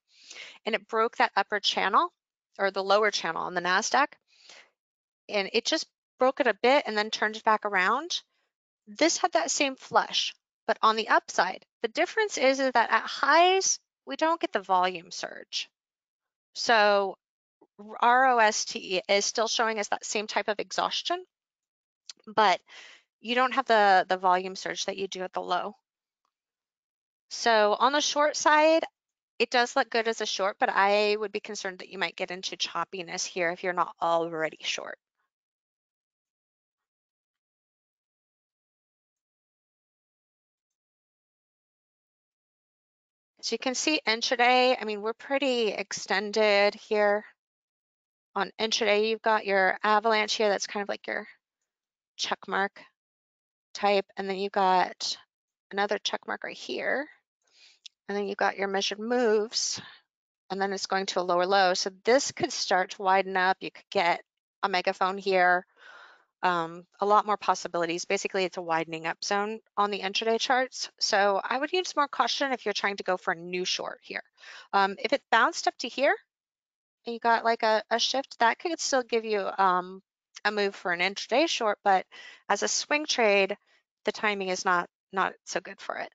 [SPEAKER 1] and it broke that upper channel or the lower channel on the NASDAQ. And it just broke it a bit and then turned it back around. This had that same flush, but on the upside, the difference is that at highs, we don't get the volume surge. So ROST is still showing us that same type of exhaustion, but you don't have the volume surge that you do at the low. So on the short side, it does look good as a short, but I would be concerned that you might get into choppiness here if you're not already short. So you can see intraday, I mean, we're pretty extended here. On intraday, you've got your avalanche here. That's kind of like your check mark type. And then you've got another check mark right here. And then you've got your measured moves. And then it's going to a lower low. So this could start to widen up. You could get a megaphone here. a lot more possibilities. Basically, it's a widening up zone on the intraday charts. So I would use more caution if you're trying to go for a new short here. If it bounced up to here and you got like a shift, that could still give you a move for an intraday short, but as a swing trade, the timing is not so good for it.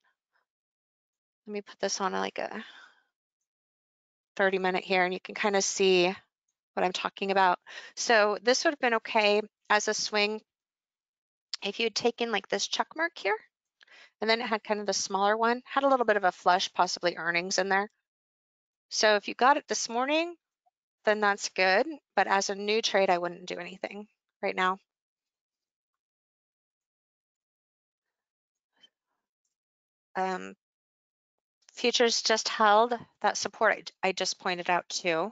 [SPEAKER 1] Let me put this on like a 30-minute here and you can kind of see what I'm talking about. So this would have been okay as a swing if you had taken like this check mark here, and then it had kind of the smaller one, had a little bit of a flush, possibly earnings in there. So if you got it this morning, then that's good. But as a new trade, I wouldn't do anything right now. Futures just held that support I just pointed out too.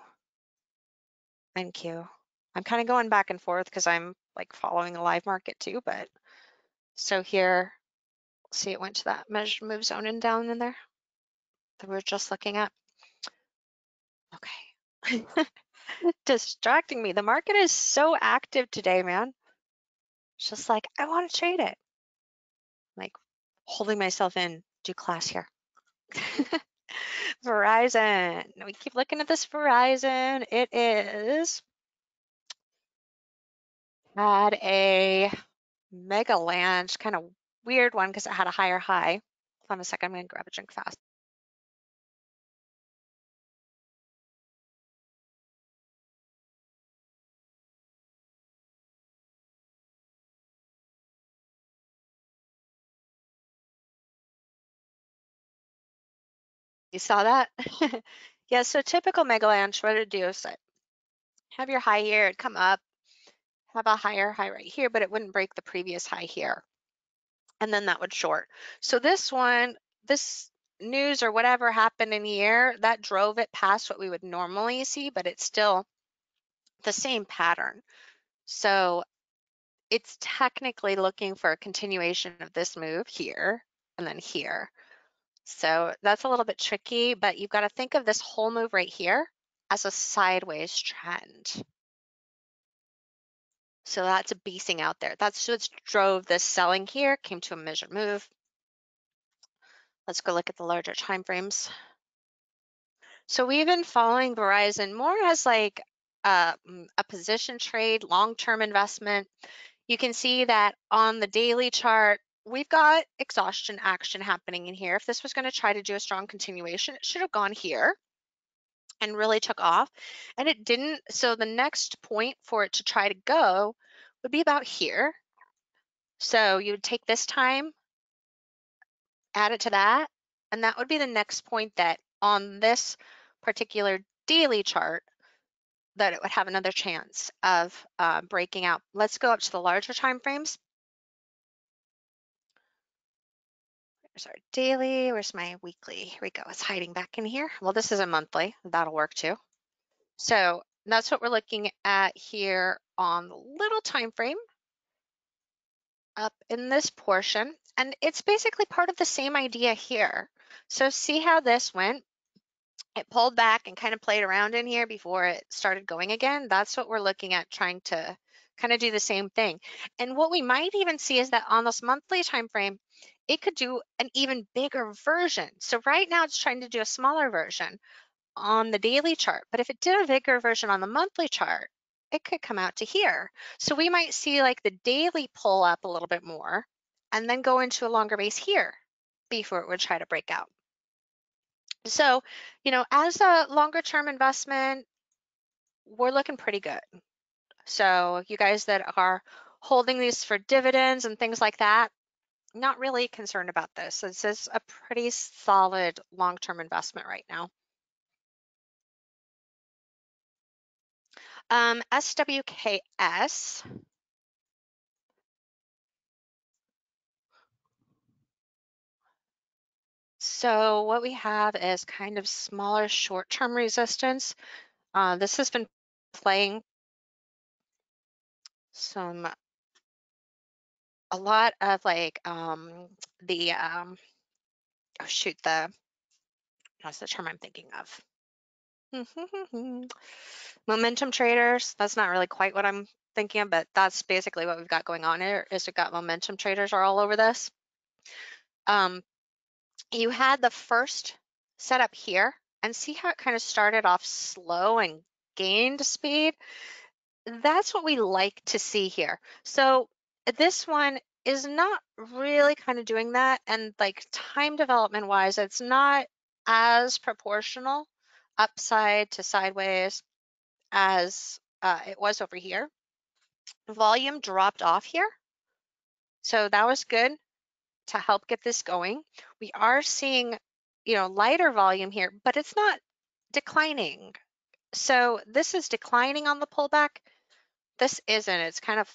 [SPEAKER 1] Thank you. I'm kind of going back and forth because I'm like following the live market too, but so here, see it went to that measure move zone and down in there that we're just looking at. Okay. Distracting me. The market is so active today, man. It's just like, I want to trade it. Like holding myself in, do class here. Verizon. We keep looking at this Verizon. It is had a mega land, kind of weird one because it had a higher high. Hold on a second, I'm gonna grab a drink fast. You saw that? Yeah, so typical mega land, what it'd do is have your high here, it'd come up, have a higher high right here, but it wouldn't break the previous high here. And then that would short. So this one, this news or whatever happened in here, that drove it past what we would normally see, but it's still the same pattern. So it's technically looking for a continuation of this move here and then here. So that's a little bit tricky, but you've got to think of this whole move right here as a sideways trend. So that's a beasting out there. That's what drove this selling here, came to a measured move. Let's go look at the larger time frames. So we've been following Verizon more as like a position trade, long-term investment. You can see that on the daily chart, we've got exhaustion action happening in here. If this was going to try to do a strong continuation, it should have gone here and really took off, and it didn't. So the next point for it to try to go would be about here. So you would take this time, add it to that, and that would be the next point that on this particular daily chart that it would have another chance of breaking out. Let's go up to the larger time frames. There's our daily. Where's my weekly? Here we go. It's hiding back in here. Well, this is a monthly. That'll work too. So that's what we're looking at here on the little time frame up in this portion. And it's basically part of the same idea here. So see how this went? It pulled back and kind of played around in here before it started going again. That's what we're looking at, trying to kind of do the same thing. And what we might even see is that on this monthly time frame, it could do an even bigger version. So right now it's trying to do a smaller version on the daily chart, but if it did a bigger version on the monthly chart, it could come out to here. So we might see like the daily pull up a little bit more and then go into a longer base here before it would try to break out. So, as a longer term investment, we're looking pretty good. So you guys that are holding these for dividends and things like that, not really concerned about this. This is a pretty solid long-term investment right now. SWKS. So what we have is kind of smaller short-term resistance. This has been playing a lot of like that's the term I'm thinking of. Momentum traders, that's not really quite what I'm thinking of, but that's basically what we've got going on here, is we've got momentum traders are all over this. You had the first setup here, and see how it kind of started off slow and gained speed? That's what we like to see here. So this one is not really kind of doing that, and like time development wise, it's not as proportional upside to sideways as it was over here. Volume dropped off here, so that was good to help get this going. We are seeing, lighter volume here, but it's not declining. So this is declining on the pullback. This isn't. It's kind of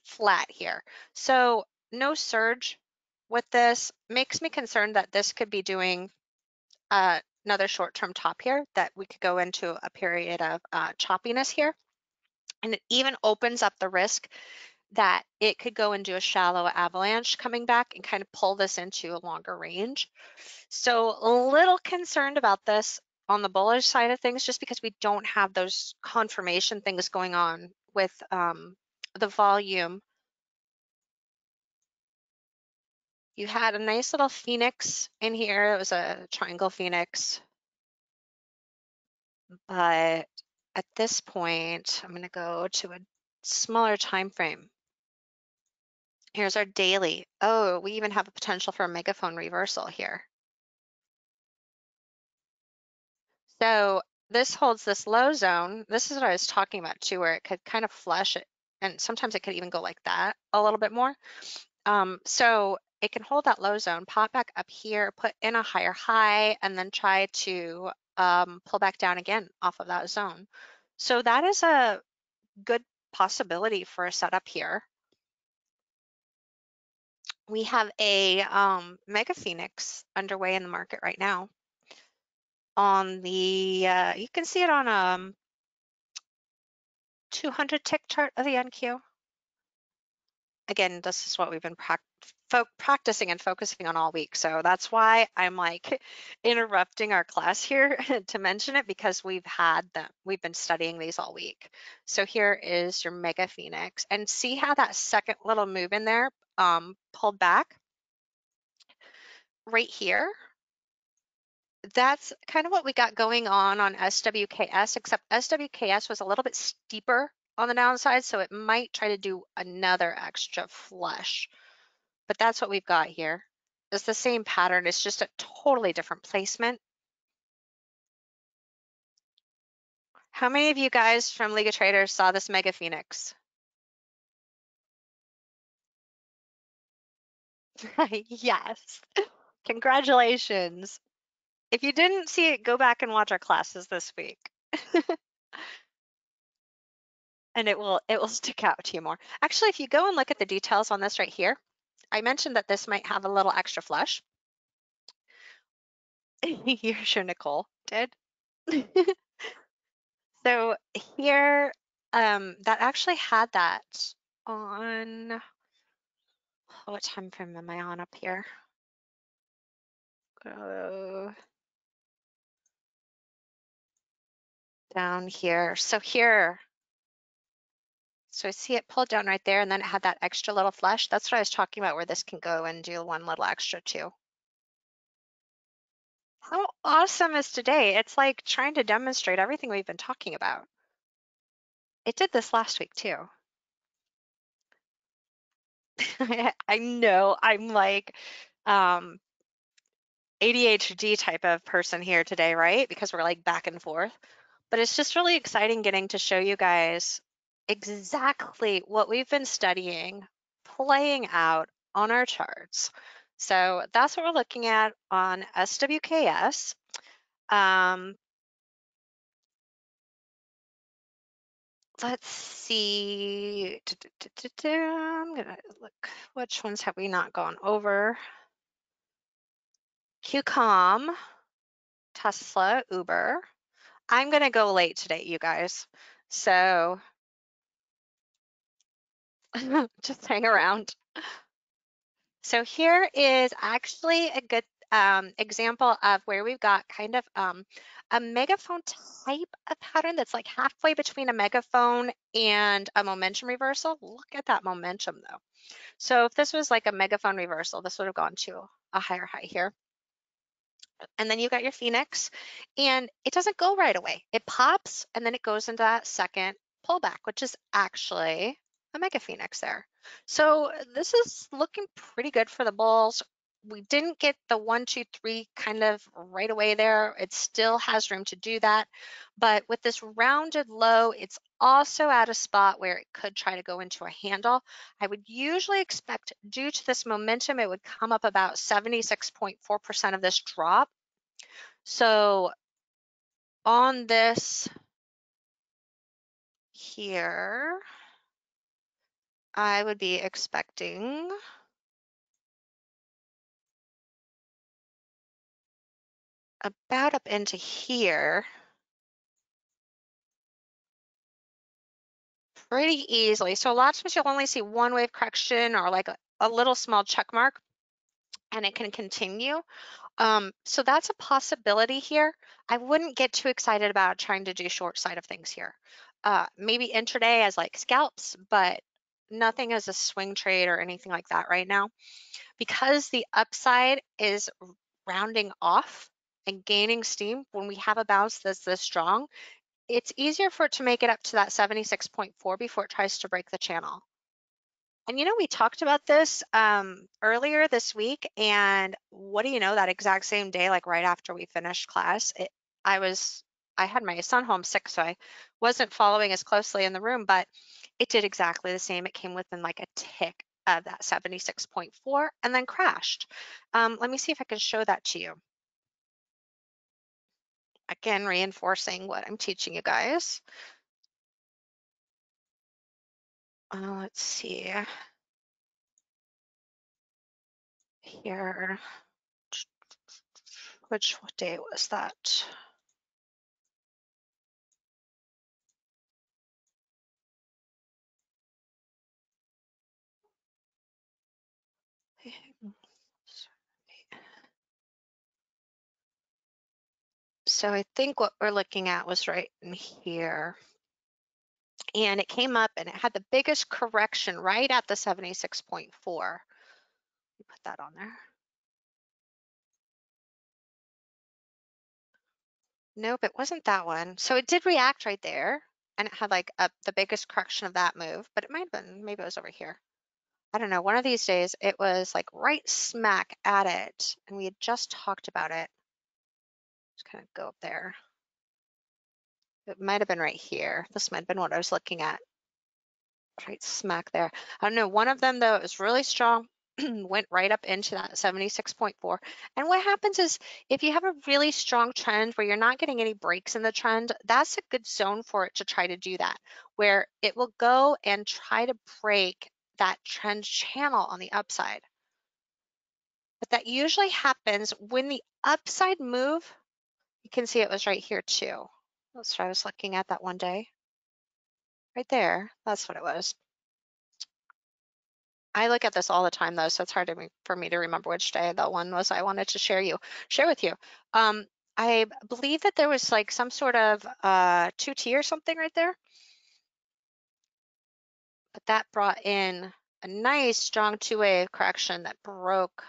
[SPEAKER 1] flat here. So no surge with this. Makes me concerned that this could be doing another short-term top here, that we could go into a period of choppiness here. And it even opens up the risk that it could go into a shallow avalanche coming back and kind of pull this into a longer range. So a little concerned about this on the bullish side of things, just because we don't have those confirmation things going on with the volume. You had a nice little phoenix in here. It was a triangle phoenix. But at this point, I'm going to go to a smaller time frame. Here's our daily. Oh, we even have a potential for a megaphone reversal here. So this holds this low zone. This is what I was talking about too, where it could kind of flush it, and sometimes it could even go like that a little bit more. So it can hold that low zone, pop back up here, put in a higher high, and then try to pull back down again off of that zone. So that is a good possibility for a setup here. We have a mega phoenix underway in the market right now. On the, you can see it on 200 tick chart of the NQ. Again, this is what we've been practicing and focusing on all week. So that's why I'm like interrupting our class here to mention it, because we've been studying these all week. So here is your mega phoenix, and see how that second little move in there pulled back right here. That's kind of what we got going on SWKS, except SWKS was a little bit steeper on the downside, so it might try to do another extra flush. But that's what we've got here. It's the same pattern, it's just a totally different placement. How many of you guys from League of Traders saw this Mega Phoenix? Yes. Congratulations. If you didn't see it, go back and watch our classes this week. And it will stick out to you more. Actually, if you go and look at the details on this right here, I mentioned that this might have a little extra flush. You're sure Nicole did. So here, that actually had that on, what time frame am I on up here? Go down here. So here, so I see it pulled down right there, and then it had that extra little flush. That's what I was talking about, where this can go and do one little extra too. How awesome is today? It's like trying to demonstrate everything we've been talking about. It did this last week too. I know I'm like ADHD type of person here today, right? Because we're like back and forth. But it's just really exciting getting to show you guys exactly what we've been studying playing out on our charts. So that's what we're looking at on SWKS. Let's see. I'm gonna look, which ones have we not gone over? Qualcomm, Tesla, Uber. I'm gonna go late today, you guys. So just hang around. So here is actually a good example of where we've got kind of a megaphone type of pattern that's like halfway between a megaphone and a momentum reversal. Look at that momentum though. So if this was like a megaphone reversal, this would have gone to a higher high here. And then you got your Phoenix, and it doesn't go right away. It pops, and then it goes into that second pullback, which is actually a Mega Phoenix there. So this is looking pretty good for the bulls. We didn't get the 1, 2, 3 kind of right away there. It still has room to do that. But with this rounded low, it's also at a spot where it could try to go into a handle. I would usually expect, due to this momentum, it would come up about 76.4% of this drop. So on this here, I would be expecting about up into here pretty easily. So a lot of times you'll only see one wave correction or like a little small check mark, and it can continue. So that's a possibility here. I wouldn't get too excited about trying to do short side of things here. Maybe intraday as like scalps, but nothing as a swing trade or anything like that right now. Because the upside is rounding off and gaining steam when we have a bounce that's this strong, it's easier for it to make it up to that 76.4 before it tries to break the channel. And you know, we talked about this earlier this week, and what do you know, that exact same day, like right after we finished class, I had my son home sick, so I wasn't following as closely in the room, but it did exactly the same. It came within like a tick of that 76.4 and then crashed. Let me see if I can show that to you. Again, reinforcing what I'm teaching you guys. Let's see here. Which day was that? So I think what we're looking at was right in here. And it came up and it had the biggest correction right at the 76.4. Put that on there. Nope, it wasn't that one. So it did react right there, and it had like the biggest correction of that move, but it might have been, maybe it was over here. I don't know, one of these days it was like right smack at it, and we had just talked about it. Just kind of go up there. It might have been right here. This might have been what I was looking at. Right smack there. I don't know, one of them though, it was really strong, went right up into that 76.4. And what happens is if you have a really strong trend where you're not getting any breaks in the trend, that's a good zone for it to try to do that, where it will go and try to break that trend channel on the upside. But that usually happens when the upside move, you can see it was right here too. That's what I was looking at that one day. Right there, that's what it was. I look at this all the time though, so it's hard for me to remember which day that one was I wanted to share with you. I believe that there was like some sort of 2T or something right there, but that brought in a nice strong two-wave correction that broke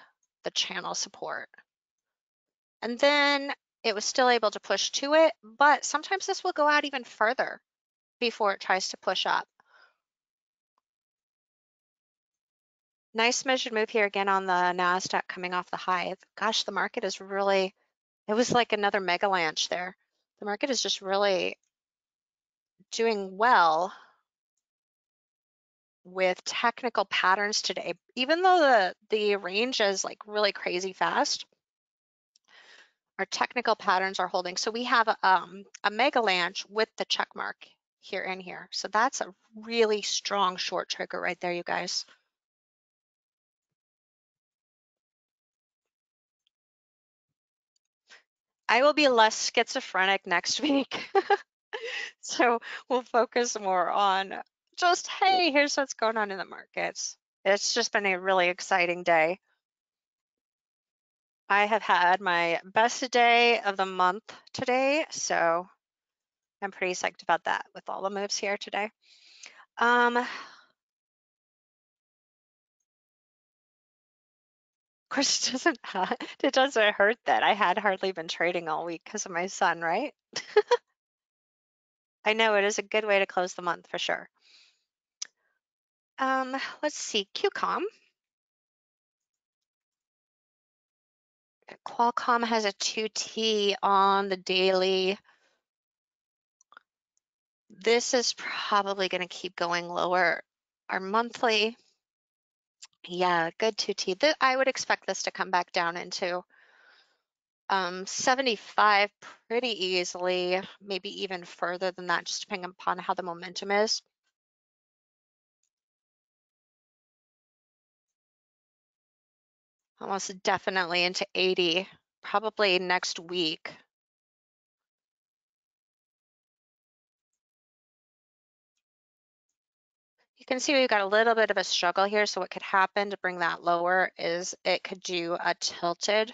[SPEAKER 1] the channel support. And then it was still able to push to it, but sometimes this will go out even further before it tries to push up. Nice measured move here again on the NASDAQ coming off the high. Gosh, the market is really, it was like another mega lanch there. The market is just really doing well with technical patterns today. Even though the range is like really crazy fast, our technical patterns are holding. So we have a mega lanch with the check mark here and here. So that's a really strong short trigger right there, you guys. I will be less schizophrenic next week. So we'll focus more on just, hey, here's what's going on in the markets. It's just been a really exciting day. I have had my best day of the month today, so I'm pretty psyched about that with all the moves here today. Of course, it doesn't hurt that I had hardly been trading all week because of my son, right? I know it is a good way to close the month for sure. Let's see, Qualcomm. Qualcomm has a 2T on the daily. This is probably going to keep going lower. Our monthly, yeah, good 2T. I would expect this to come back down into 75 pretty easily, maybe even further than that, just depending upon how the momentum is. Almost definitely into 80, probably next week. You can see we've got a little bit of a struggle here, so what could happen to bring that lower is it could do a tilted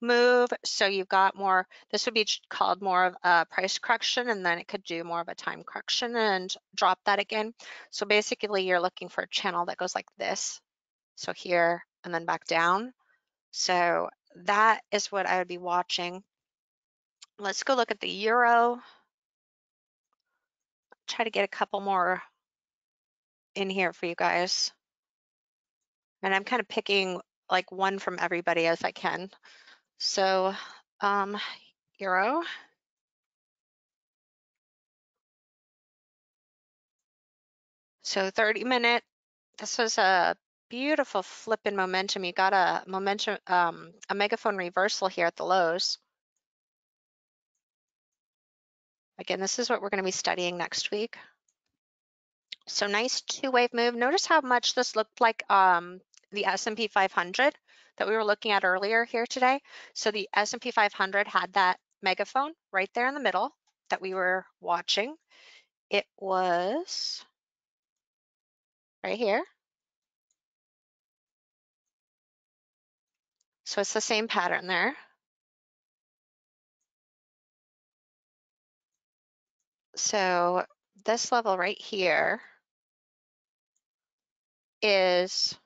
[SPEAKER 1] move. So you've got more, this would be called more of a price correction, and then it could do more of a time correction and drop that again. So basically you're looking for a channel that goes like this. So here and then back down. So that is what I would be watching. Let's go look at the euro. Try to get a couple more in here for you guys. And I'm kind of picking like one from everybody as I can. So euro. So 30-minute, this was a beautiful flip in momentum. You got a momentum, a megaphone reversal here at the lows. Again, this is what we're going to be studying next week. So nice two-wave move. Notice how much this looked like the S&P 500 that we were looking at earlier here today. So the S&P 500 had that megaphone right there in the middle that we were watching. It was right here. So it's the same pattern there. So this level right here is,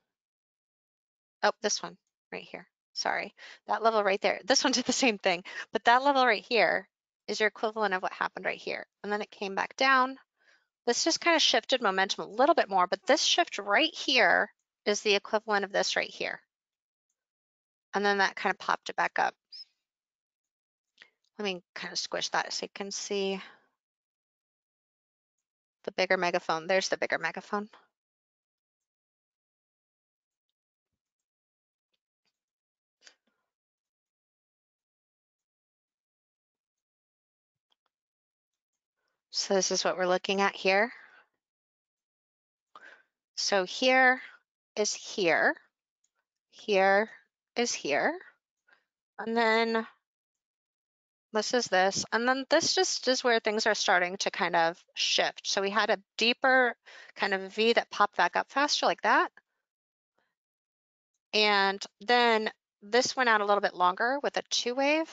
[SPEAKER 1] oh, this one right here. Sorry, that level right there. This one did the same thing, but that level right here is your equivalent of what happened right here. And then it came back down. This just kind of shifted momentum a little bit more, but this shift right here is the equivalent of this right here. And then that kind of popped it back up. Let me kind of squish that so you can see the bigger megaphone. There's the bigger megaphone. So this is what we're looking at here. So here is here, here is here, and then this is this, and then this just is where things are starting to kind of shift. So we had a deeper kind of V that popped back up faster like that. And then this went out a little bit longer with a two wave.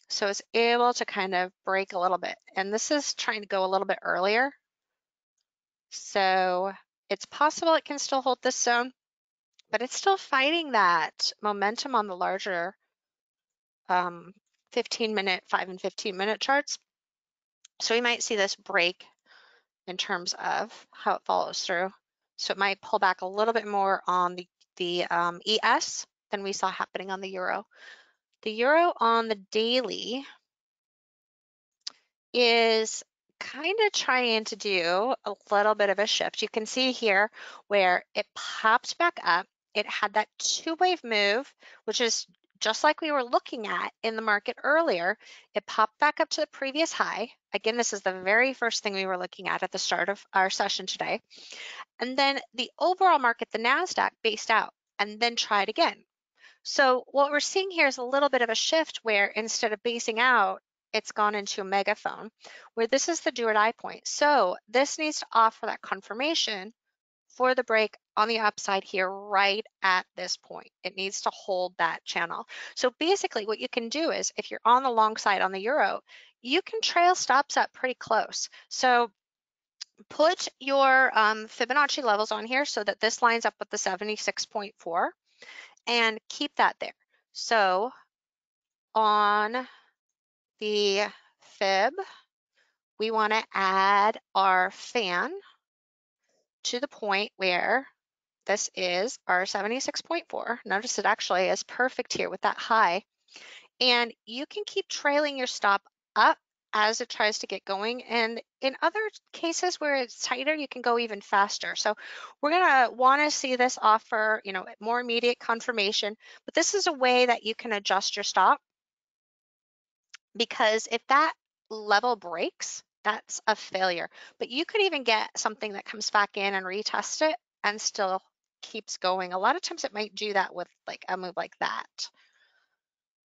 [SPEAKER 1] So it's able to kind of break a little bit. And this is trying to go a little bit earlier. So it's possible it can still hold this zone, but it's still fighting that momentum on the larger 15-minute, 5 and 15-minute charts. So we might see this break in terms of how it follows through. So it might pull back a little bit more on the ES than we saw happening on the euro. The euro on the daily is kind of trying to do a little bit of a shift. You can see here where it popped back up. It had that two-wave move, which is just like we were looking at in the market earlier. It popped back up to the previous high. Again, this is the very first thing we were looking at the start of our session today. And then the overall market, the NASDAQ, based out and then tried again. So what we're seeing here is a little bit of a shift where instead of basing out, it's gone into a megaphone, where this is the do or die point. So this needs to offer that confirmation for the break on the upside here right at this point. It needs to hold that channel. So basically what you can do is if you're on the long side on the euro, you can trail stops up pretty close. So put your Fibonacci levels on here so that this lines up with the 76.4 and keep that there. So on the fib, we want to add our fan to the point where this is our 76.4. Notice it actually is perfect here with that high. And you can keep trailing your stop up as it tries to get going. And in other cases where it's tighter, you can go even faster. So we're gonna wanna see this offer, more immediate confirmation, but this is a way that you can adjust your stop, because if that level breaks, that's a failure. But you could even get something that comes back in and retest it and still keeps going. A lot of times it might do that with like a move like that.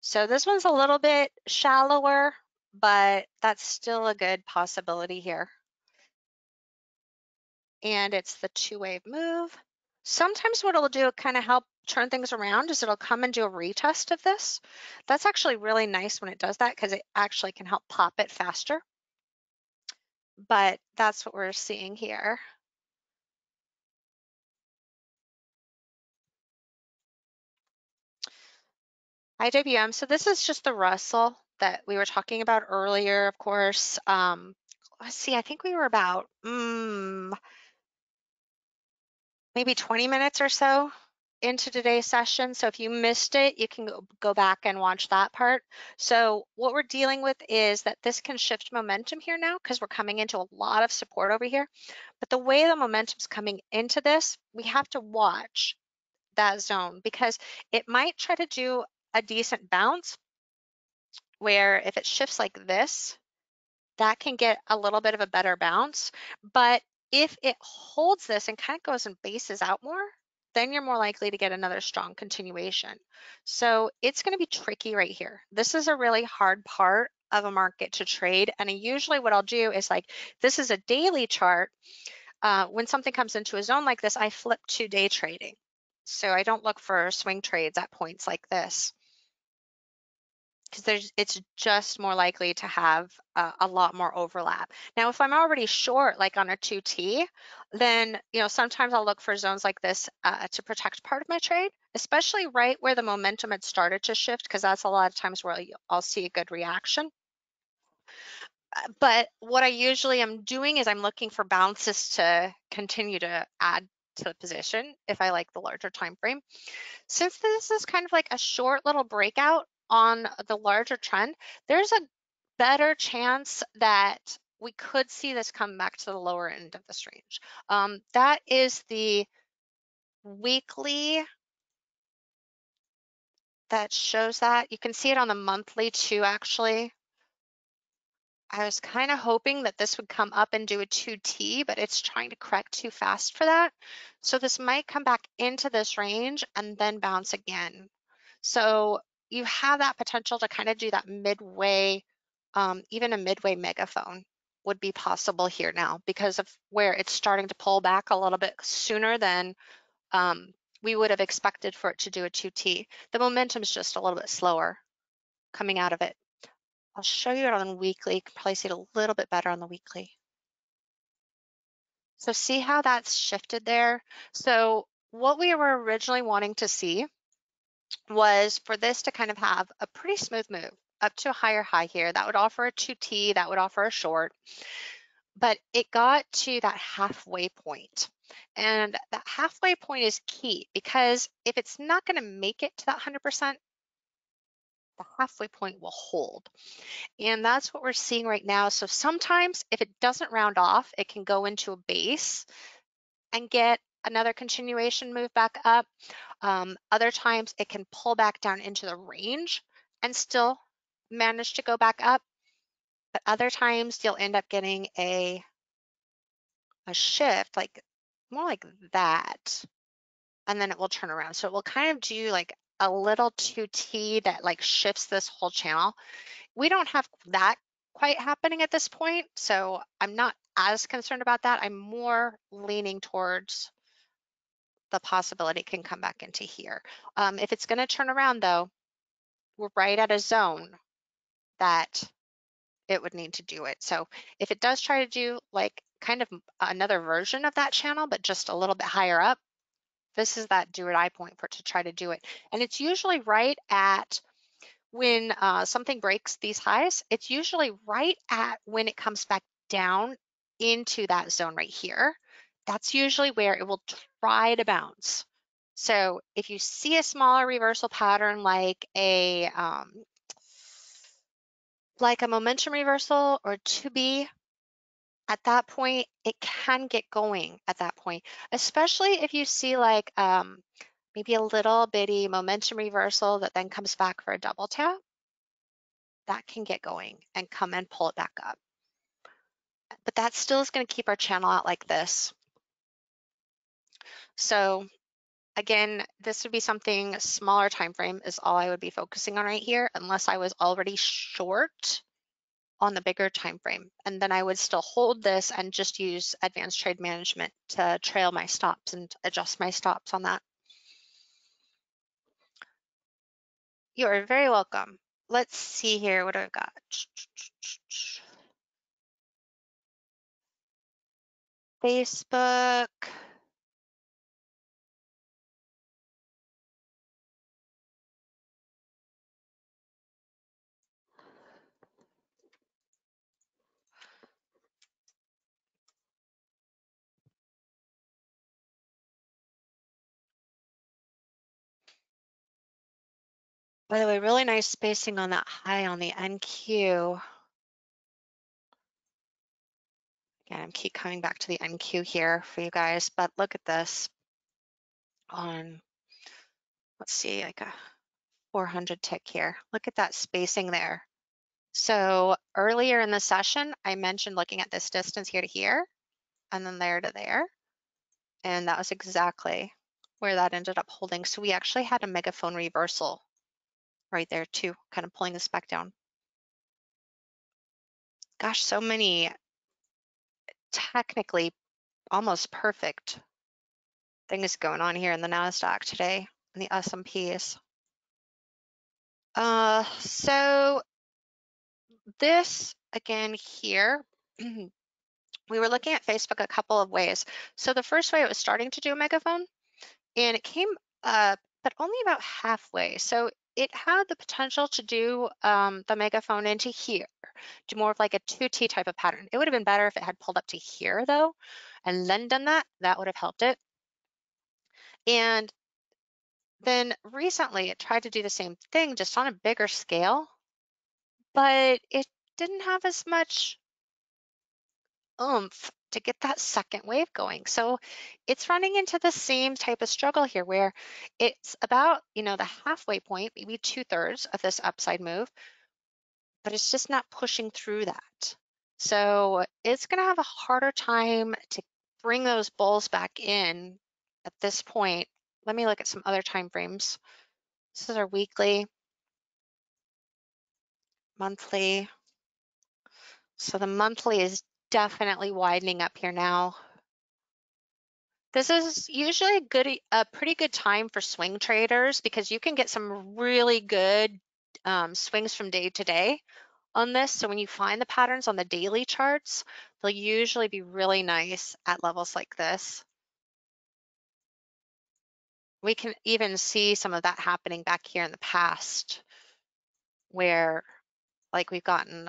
[SPEAKER 1] So this one's a little bit shallower, but that's still a good possibility here. And it's the two-wave move. Sometimes what it'll do, kind of help turn things around, is it'll come and do a retest of this. That's actually really nice when it does that, because it actually can help pop it faster. But that's what we're seeing here. IWM, so this is just the Russell that we were talking about earlier, of course. Let's see, I think we were about maybe 20 minutes or so into today's session. So if you missed it, you can go back and watch that part. So what we're dealing with is that this can shift momentum here now, because we're coming into a lot of support over here. But the way the momentum's coming into this, we have to watch that zone, because it might try to do a decent bounce where if it shifts like this, that can get a little bit of a better bounce. But if it holds this and kind of goes and bases out more, then you're more likely to get another strong continuation. So it's going to be tricky right here. This is a really hard part of a market to trade. And usually what I'll do is, like, this is a daily chart. When something comes into a zone like this, I flip to day trading. So I don't look for swing trades at points like this, because it's just more likely to have a lot more overlap. Now, if I'm already short, like on a 2T, then sometimes I'll look for zones like this to protect part of my trade, especially right where the momentum had started to shift, because that's a lot of times where I'll see a good reaction. But what I usually am doing is I'm looking for bounces to continue to add to the position if I like the larger time frame. Since this is kind of like a short little breakout on the larger trend, there's a better chance that we could see this come back to the lower end of this range. That is the weekly that shows that. You can see it on the monthly too, actually. I was kind of hoping that this would come up and do a 2T, but it's trying to correct too fast for that. So this might come back into this range and then bounce again. So you have that potential to kind of do that midway, even a midway megaphone would be possible here now, because of where it's starting to pull back a little bit sooner than we would have expected for it to do a 2T. The momentum is just a little bit slower coming out of it. I'll show you it on the weekly. You can probably see it a little bit better on the weekly. So see how that's shifted there? So what we were originally wanting to see was for this to kind of have a pretty smooth move up to a higher high here. That would offer a 2T, that would offer a short, but it got to that halfway point. And that halfway point is key, because if it's not going to make it to that 100%, the halfway point will hold. And that's what we're seeing right now. So sometimes if it doesn't round off, it can go into a base and get another continuation move back up. Other times it can pull back down into the range and still manage to go back up. But other times you'll end up getting a shift, like more like that, and then it will turn around. So it will kind of do like a little 2T that like shifts this whole channel. We don't have that quite happening at this point, so I'm not as concerned about that. I'm more leaning towards the possibility can come back into here. If it's going to turn around though, we're right at a zone that it would need to do it. So if it does try to do like kind of another version of that channel, but just a little bit higher up, this is that do or die point for it to try to do it. And it's usually right at when something breaks these highs, it's usually right at when it comes back down into that zone right here. That's usually where it will try to bounce. So if you see a smaller reversal pattern like a momentum reversal or 2B, at that point, it can get going at that point, especially if you see like maybe a little bitty momentum reversal that then comes back for a double tap. That can get going and come and pull it back up. But that still is going to keep our channel out like this. So again, this would be something smaller time frame is all I would be focusing on right here, unless I was already short on the bigger time frame. And then I would still hold this and just use advanced trade management to trail my stops and adjust my stops on that. You are very welcome. Let's see here. What do I got? Facebook. By the way, really nice spacing on that high on the NQ. Again, I keep coming back to the NQ here for you guys, but look at this on, let's see, like a 400 tick here. Look at that spacing there. So earlier in the session, I mentioned looking at this distance here to here, and then there to there. And that was exactly where that ended up holding. So we actually had a megaphone reversal right there too, kind of pulling this back down. Gosh, so many technically almost perfect things going on here in the NASDAQ today and the S&Ps. So this again here, we were looking at Facebook a couple of ways. So the first way, it was starting to do a megaphone, and it came up, but only about halfway. So it had the potential to do the megaphone into here, do more of like a 2T type of pattern. It would have been better if it had pulled up to here though, and then done that. That would have helped it. And then recently it tried to do the same thing, just on a bigger scale, but it didn't have as much oomph to get that second wave going. So it's running into the same type of struggle here where it's about, the halfway point, maybe 2/3 of this upside move, but it's just not pushing through that. So it's going to have a harder time to bring those bulls back in at this point. Let me look at some other time frames. This is our weekly, monthly. So the monthly is definitely widening up here now. This is usually a pretty good time for swing traders because you can get some really good swings from day to day on this. So when you find the patterns on the daily charts, they'll usually be really nice at levels like this. We can even see some of that happening back here in the past where like we've gotten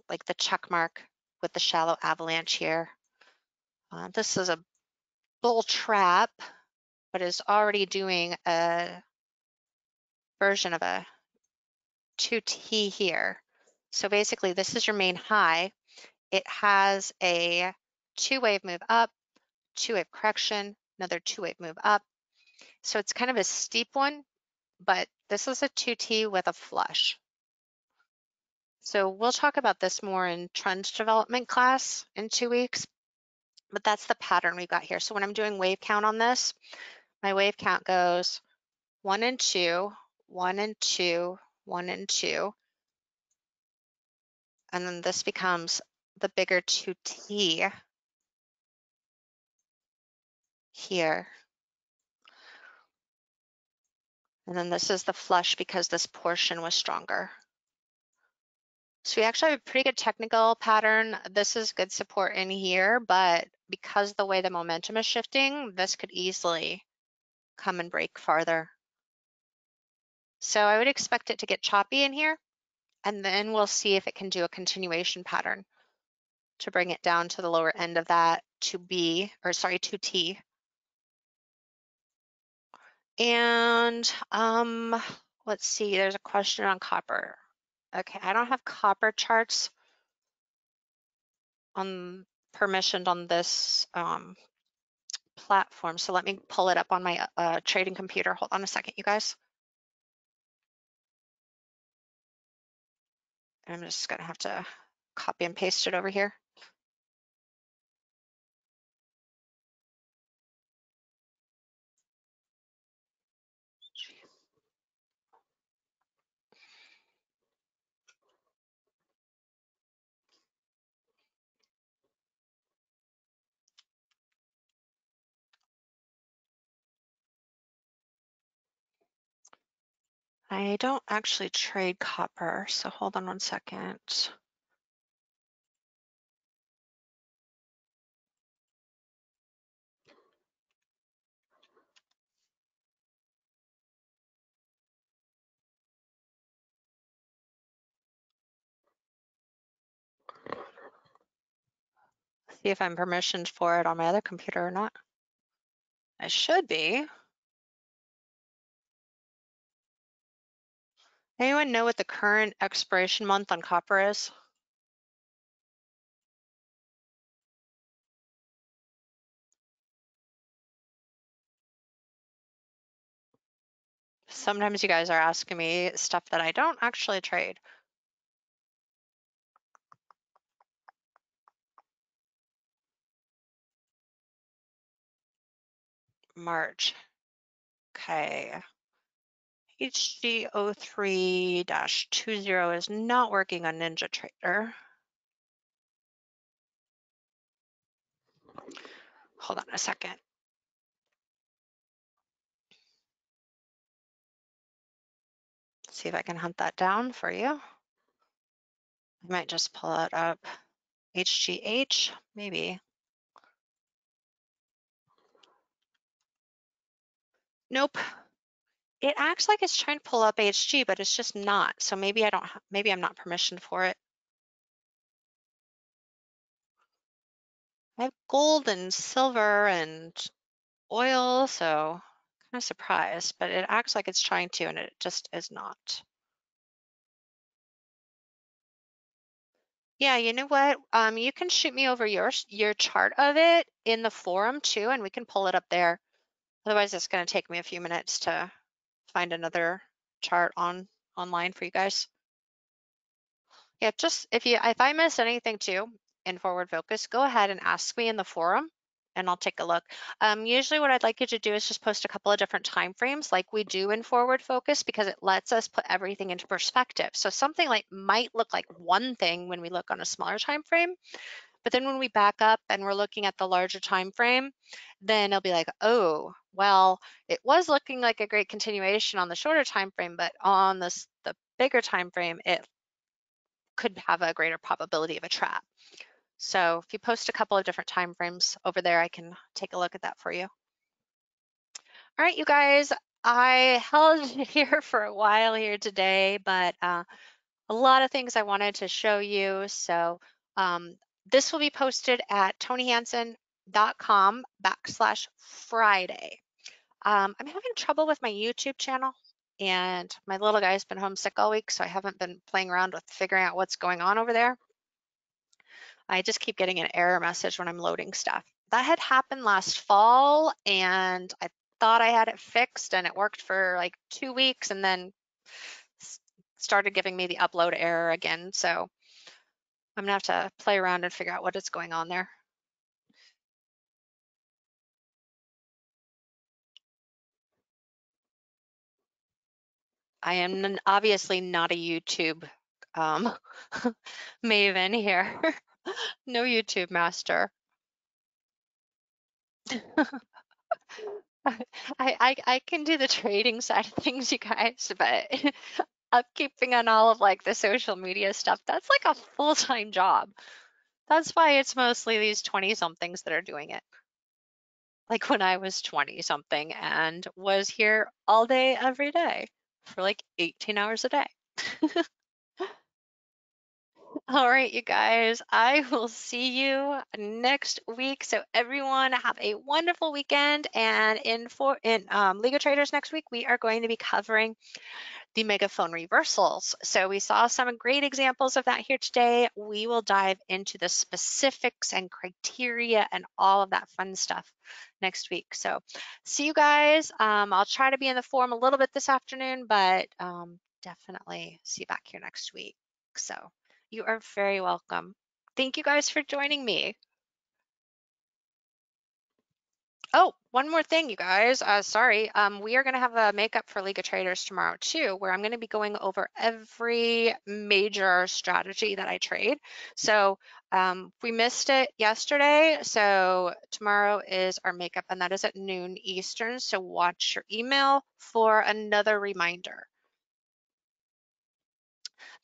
[SPEAKER 1] like the check mark with the shallow avalanche here. This is a bull trap, but is already doing a version of a 2T here. So basically this is your main high. It has a 2-wave move up, 2-wave correction, another 2-wave move up. So it's kind of a steep one, but this is a 2T with a flush. So we'll talk about this more in trend development class in 2 weeks, but that's the pattern we've got here. So when I'm doing wave count on this, my wave count goes 1 and 2, 1 and 2, 1 and 2. And then this becomes the bigger 2T here. And then this is the flush because this portion was stronger. So we actually have a pretty good technical pattern. This is good support in here, but because the way the momentum is shifting, this could easily come and break farther. So I would expect it to get choppy in here, and then we'll see if it can do a continuation pattern to bring it down to the lower end of that 2B, or sorry, 2T. And let's see, there's a question on copper. Okay, I don't have copper charts on permissioned on this platform, so let me pull it up on my trading computer. Hold on a second, you guys. I'm just gonna have to copy and paste it over here. I don't actually trade copper, so hold on one second. See if I'm permissioned for it on my other computer or not. I should be. Anyone know what the current expiration month on copper is? Sometimes you guys are asking me stuff that I don't actually trade. March. Okay. HG03-20 is not working on NinjaTrader. Hold on a second. See if I can hunt that down for you. I might just pull it up. HGH, maybe. Nope. It acts like it's trying to pull up HG, but it's just not. So maybe maybe I'm not permissioned for it. I have gold and silver and oil, so kind of surprised, but it acts like it's trying to, and it just is not. Yeah, you know what? You can shoot me over your chart of it in the forum too, and we can pull it up there. Otherwise, it's going to take me a few minutes to find another chart online for you guys. Yeah, just if I miss anything too in forward focus, go ahead and ask me in the forum and I'll take a look. Usually what I'd like you to do is just post a couple of different time frames like we do in forward focus because it lets us put everything into perspective. So something like might look like one thing when we look on a smaller time frame, but then when we back up and we're looking at the larger time frame, then it'll be like, oh, well, it was looking like a great continuation on the shorter time frame, but on the bigger time frame, it could have a greater probability of a trap. So if you post a couple of different time frames over there, I can take a look at that for you. All right, you guys, I held here for a while here today, but a lot of things I wanted to show you. So this will be posted at tonyhansen.com/Friday. I'm having trouble with my YouTube channel and my little guy's been homesick all week, so I haven't been playing around with figuring out what's going on over there. I just keep getting an error message when I'm loading stuff. That had happened last fall and I thought I had it fixed and it worked for like 2 weeks and then started giving me the upload error again. So I'm gonna have to play around and figure out what is going on there. I am obviously not a YouTube maven here. No YouTube master. I can do the trading side of things, you guys, but upkeeping on all of like the social media stuff, that's like a full-time job. That's why it's mostly these 20 somethings that are doing it. Like when I was 20 something and was here all day, every day for like 18 hours a day. All right, you guys, I will see you next week. So everyone have a wonderful weekend. And in League of Traders next week, we are going to be covering the megaphone reversals. So we saw some great examples of that here today. We will dive into the specifics and criteria and all of that fun stuff next week. So see you guys. I'll try to be in the forum a little bit this afternoon, but definitely see you back here next week. So you are very welcome. Thank you guys for joining me. Oh, one more thing, you guys. Sorry. We are going to have a makeup for League of Traders tomorrow too, where I'm going to be going over every major strategy that I trade. So we missed it yesterday. So tomorrow is our makeup, and that is at noon Eastern. So watch your email for another reminder.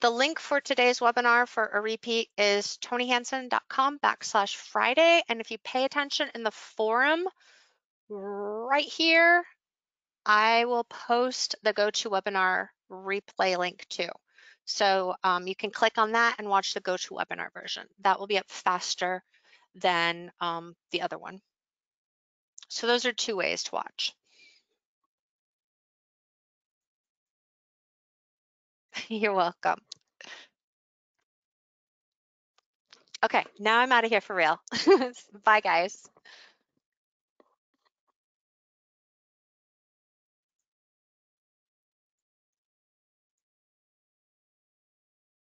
[SPEAKER 1] The link for today's webinar for a repeat is tonyhansen.com/Friday. And if you pay attention in the forum, right here, I will post the GoToWebinar replay link too. So you can click on that and watch the GoToWebinar version. That will be up faster than the other one. So those are two ways to watch. You're welcome. Okay, now I'm out of here for real. Bye, guys.